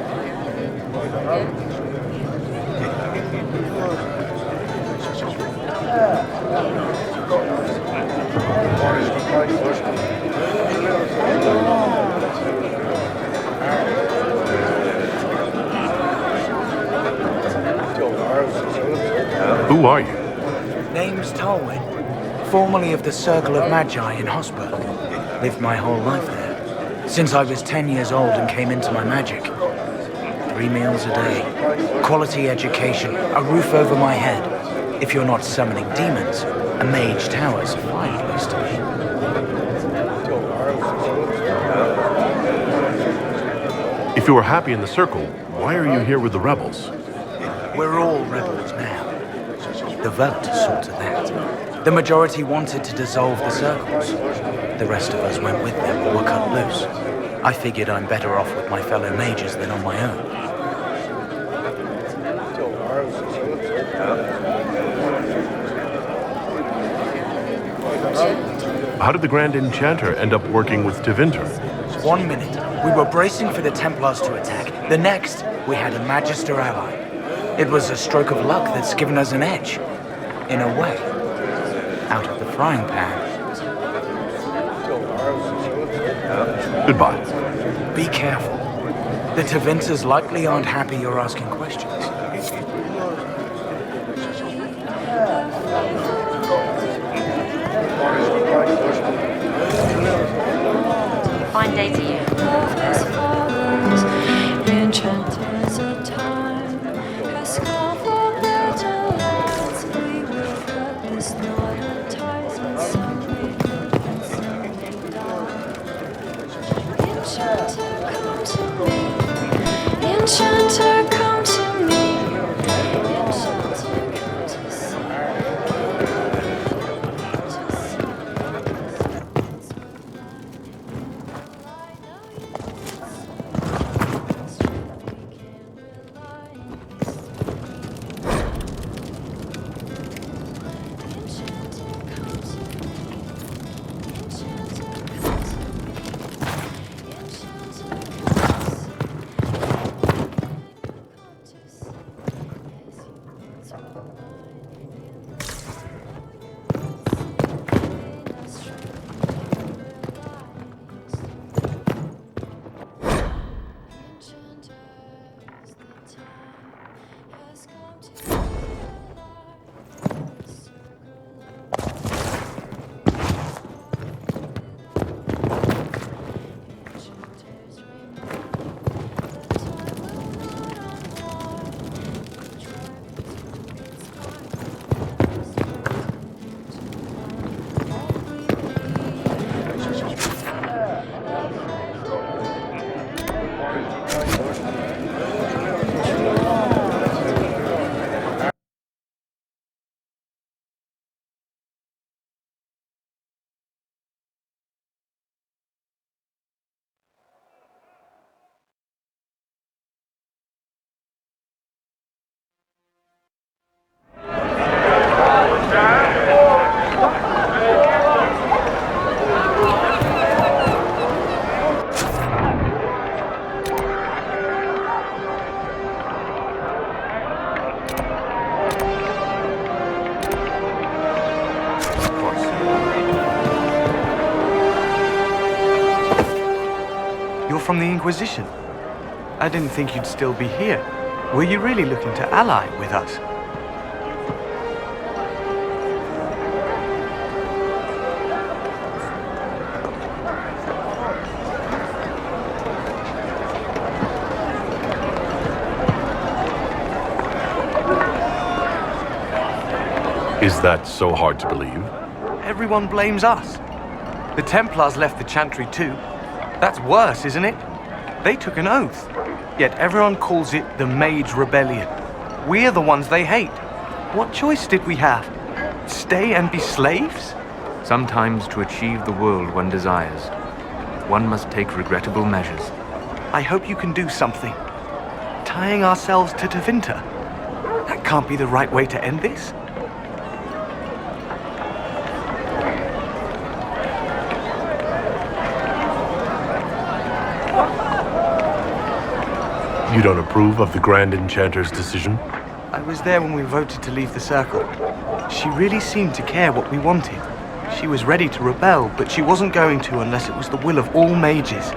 Who are you? Name's Tolwyn, formerly of the Circle of Magi in Hosberg. Lived my whole life there, since I was 10 years old and came into my magic. 3 meals a day, quality education, a roof over my head. If you're not summoning demons, a mage tower's a fine place to be. If you were happy in the Circle, why are you here with the rebels? We're all rebels now. The vote saw to that. The majority wanted to dissolve the circles. The rest of us went with them or were cut loose. I figured I'm better off with my fellow mages than on my own. How did the Grand Enchanter end up working with Tevinter? 1 minute, we were bracing for the Templars to attack. The next, we had a Magister ally. It was a stroke of luck that's given us an edge. In a way. Out of the frying pan. Goodbye. Be careful. The Tevinters likely aren't happy you're asking questions. Fine day to you. Enchanters of time has come for better lands. We will cut this knot of ties and some we good and some we die. Enchanter, come to me. Enchanter, come to me. Enchanter, come to see. From the Inquisition. I didn't think you'd still be here. Were you really looking to ally with us? Is that so hard to believe? Everyone blames us. The Templars left the Chantry too. That's worse, isn't it? They took an oath. Yet everyone calls it the Mage Rebellion. We're the ones they hate. What choice did we have? Stay and be slaves? Sometimes to achieve the world one desires, one must take regrettable measures. I hope you can do something. Tying ourselves to Tevinter. That can't be the right way to end this. You don't approve of the Grand Enchanter's decision? I was there when we voted to leave the Circle. She really seemed to care what we wanted. She was ready to rebel, but she wasn't going to unless it was the will of all mages.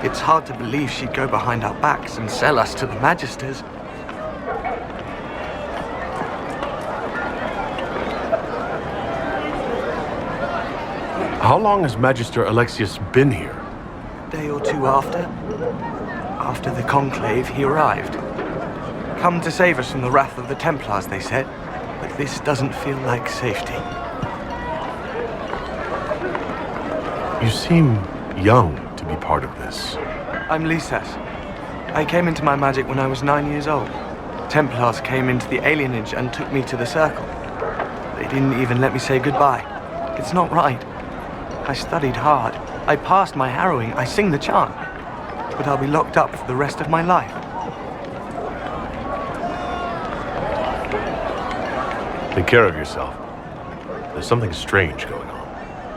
It's hard to believe she'd go behind our backs and sell us to the Magisters. How long has Magister Alexius been here? A day or two after. After the Conclave, he arrived. Come to save us from the wrath of the Templars, they said. But this doesn't feel like safety. You seem young to be part of this. I'm Lisas. I came into my magic when I was 9 years old. Templars came into the alienage and took me to the Circle. They didn't even let me say goodbye. It's not right. I studied hard. I passed my harrowing. I sing the chant. But I'll be locked up for the rest of my life. Take care of yourself. There's something strange going on.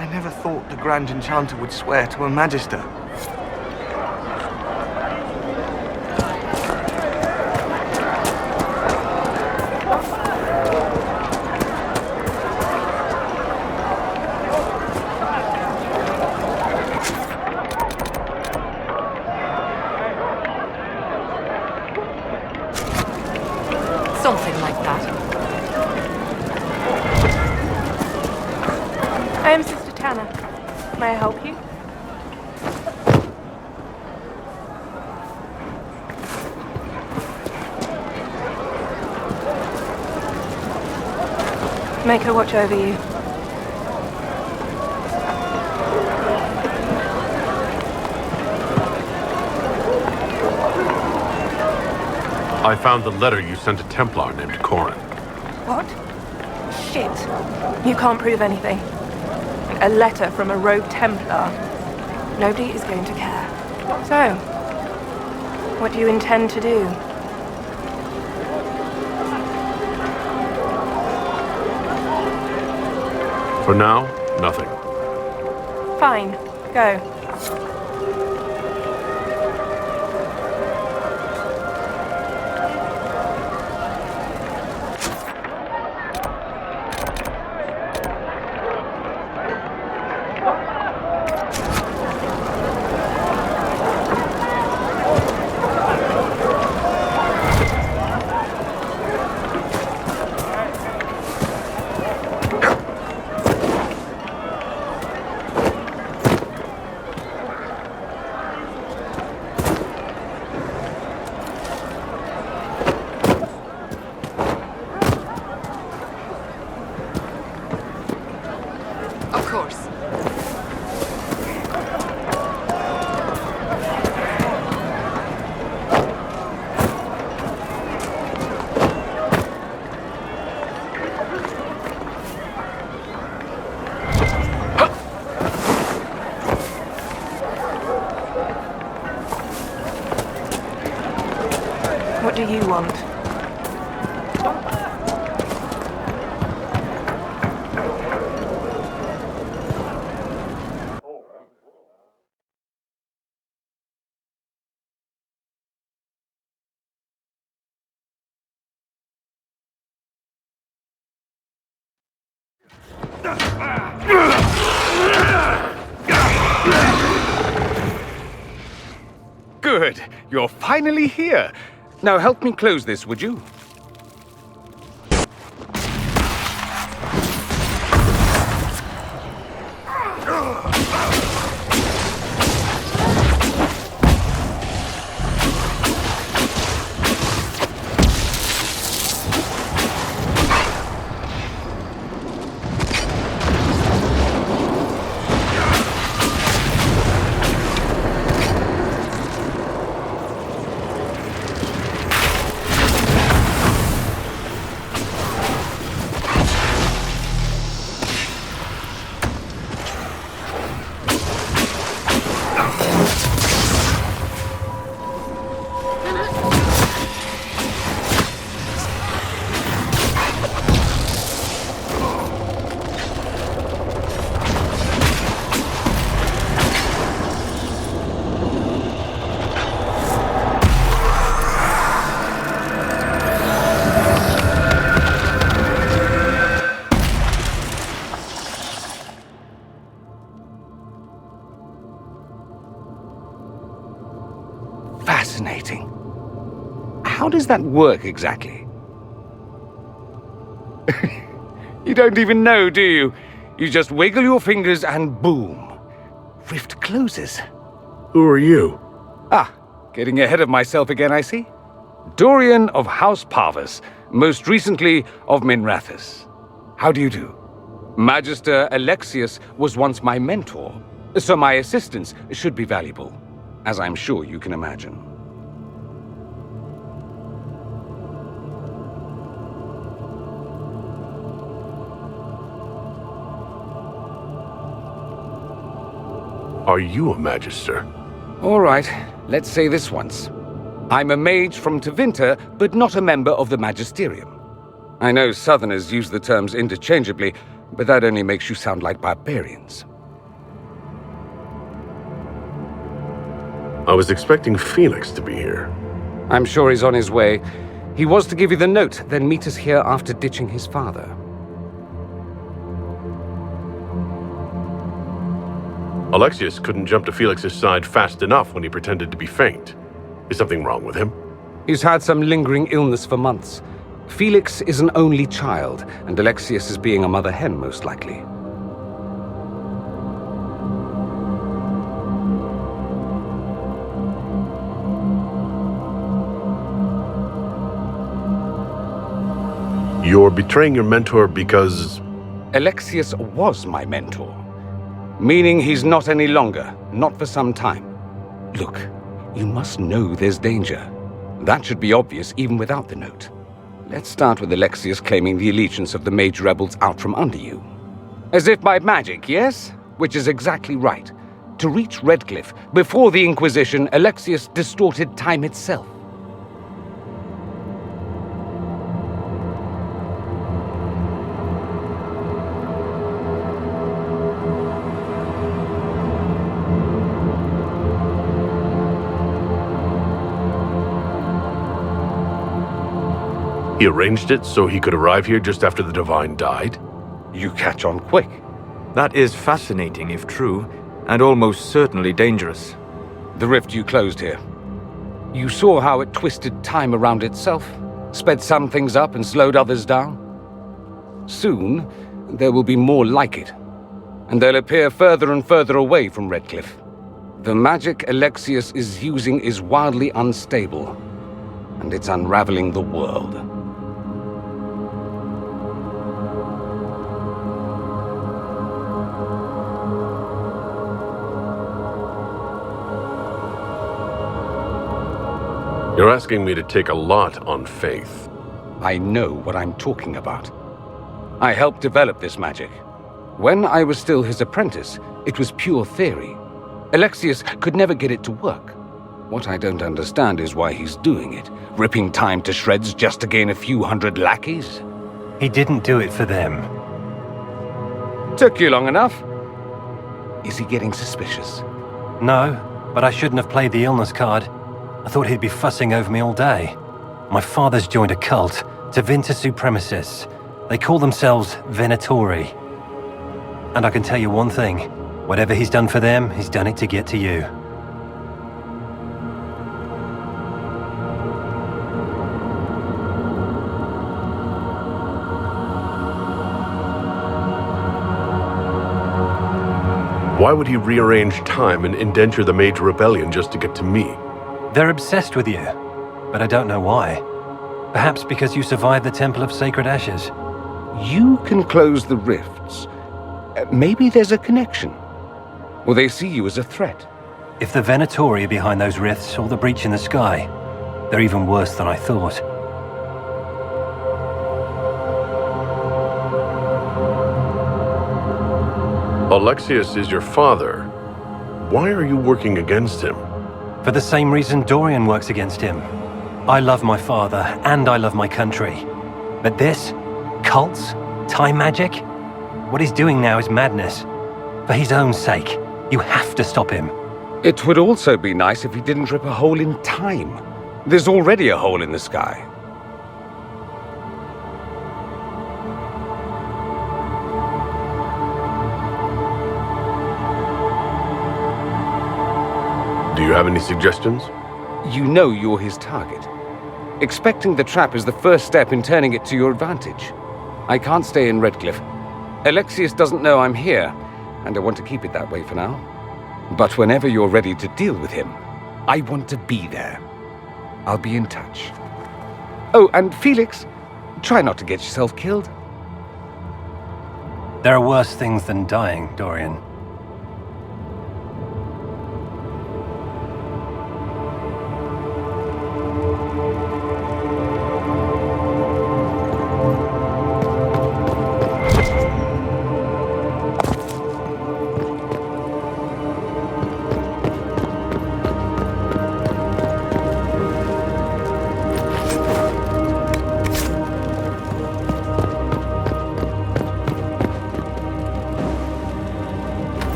I never thought the Grand Enchanter would swear to a Magister. Something like that. I am Sister Tanner. May I help you? Make her watch over you. I found the letter you sent a Templar named Corin. What? Shit. You can't prove anything. A letter from a rogue Templar. Nobody is going to care. So, what do you intend to do? For now, nothing. Fine. Go. Of course. What do you want? Good. You're finally here. Now help me close this, would you? How does that work exactly? You don't even know, do you? You just wiggle your fingers and boom. Rift closes. Who are you? Ah, getting ahead of myself again, I see. Dorian of House Parvus, most recently of Minrathous. How do you do? Magister Alexius was once my mentor, so my assistance should be valuable, as I'm sure you can imagine. Are you a Magister? All right, let's say this once. I'm a mage from Tevinter, but not a member of the Magisterium. I know Southerners use the terms interchangeably, but that only makes you sound like barbarians. I was expecting Felix to be here. I'm sure he's on his way. He was to give you the note, then meet us here after ditching his father. Alexius couldn't jump to Felix's side fast enough when he pretended to be faint. Is something wrong with him? He's had some lingering illness for months. Felix is an only child, and Alexius is being a mother hen, most likely. You're betraying your mentor because... Alexius was my mentor. Meaning he's not any longer, not for some time. Look, you must know there's danger. That should be obvious even without the note. Let's start with Alexius claiming the allegiance of the mage rebels out from under you. As if by magic, yes? Which is exactly right. To reach Redcliffe, before the Inquisition, Alexius distorted time itself. He arranged it so he could arrive here just after the Divine died? You catch on quick. That is fascinating if true, and almost certainly dangerous. The rift you closed here. You saw how it twisted time around itself, sped some things up and slowed others down? Soon, there will be more like it, and they'll appear further and further away from Redcliffe. The magic Alexius is using is wildly unstable, and it's unraveling the world. You're asking me to take a lot on faith. I know what I'm talking about. I helped develop this magic. When I was still his apprentice, it was pure theory. Alexius could never get it to work. What I don't understand is why he's doing it, ripping time to shreds just to gain a few hundred lackeys. He didn't do it for them. Took you long enough. Is he getting suspicious? No, but I shouldn't have played the illness card. I thought he'd be fussing over me all day. My father's joined a cult, Tevinter Supremacists. They call themselves Venatori. And I can tell you one thing. Whatever he's done for them, he's done it to get to you. Why would he rearrange time and indenture the Mage Rebellion just to get to me? They're obsessed with you, but I don't know why. Perhaps because you survived the Temple of Sacred Ashes. You can close the rifts. Maybe there's a connection. Or they see you as a threat. If the Venatori are behind those rifts or the breach in the sky, they're even worse than I thought. Alexius is your father. Why are you working against him? For the same reason Dorian works against him. I love my father, and I love my country. But this? Cults? Time magic? What he's doing now is madness. For his own sake, you have to stop him. It would also be nice if he didn't rip a hole in time. There's already a hole in the sky. Do you have any suggestions? You know you're his target. Expecting the trap is the first step in turning it to your advantage. I can't stay in Redcliffe. Alexius doesn't know I'm here, and I want to keep it that way for now. But whenever you're ready to deal with him, I want to be there. I'll be in touch. Oh, and Felix, try not to get yourself killed. There are worse things than dying, Dorian.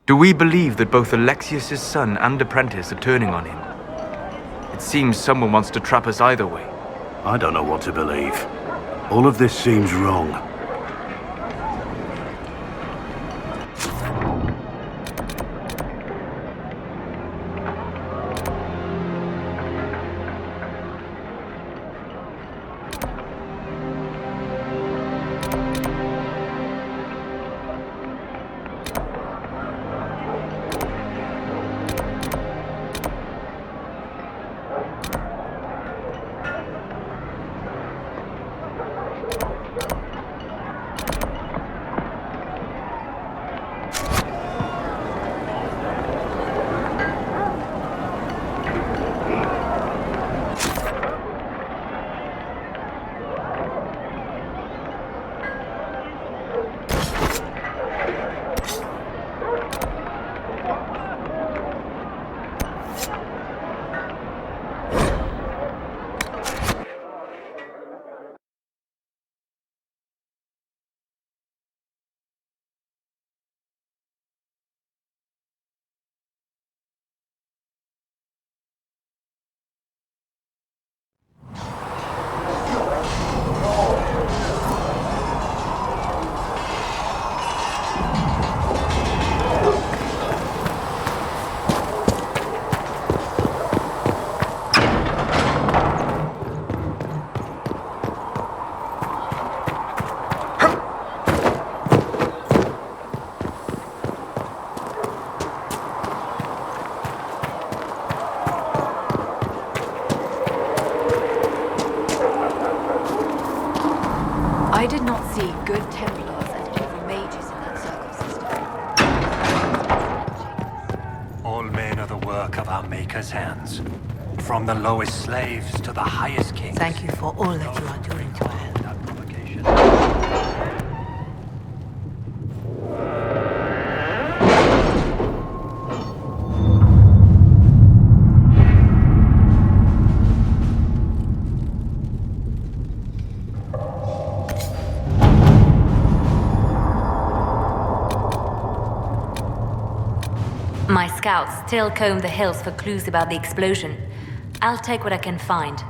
Do we believe that both Alexius's son and apprentice are turning on him? It seems someone wants to trap us either way. I don't know what to believe. All of this seems wrong. I did not see good Templars and evil mages in that circle system. All men are the work of our Maker's hands. From the lowest slaves to the highest kings. Thank you for all that you are doing to help. My scouts still comb the hills for clues about the explosion. I'll take what I can find.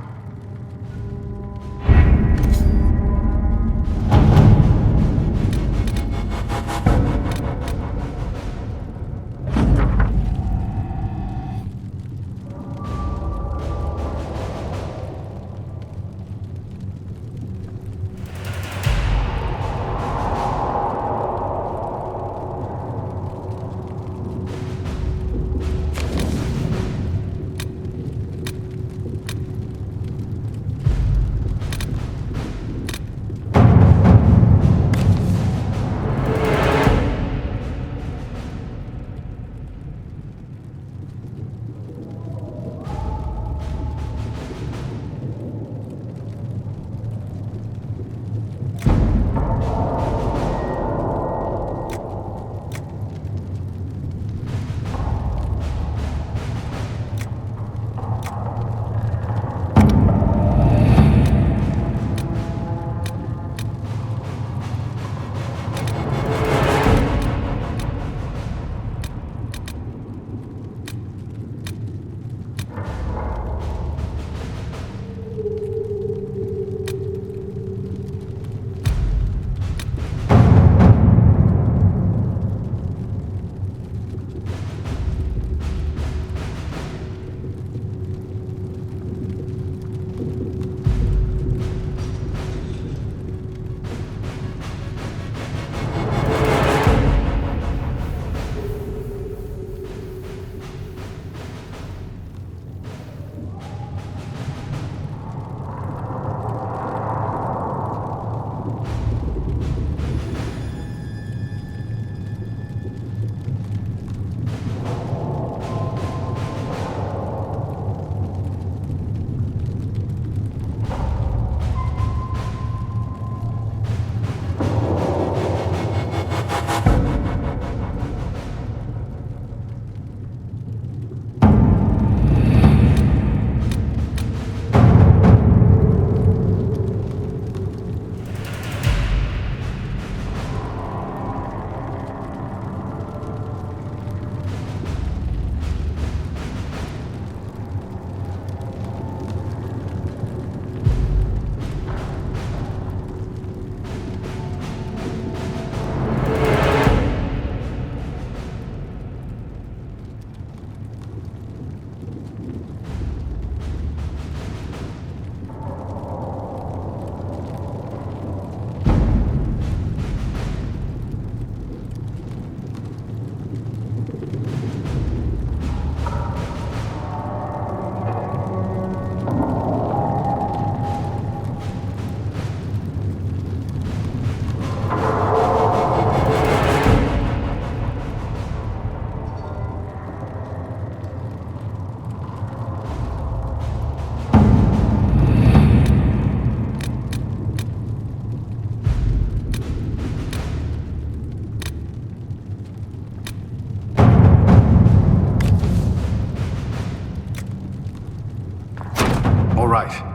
All right.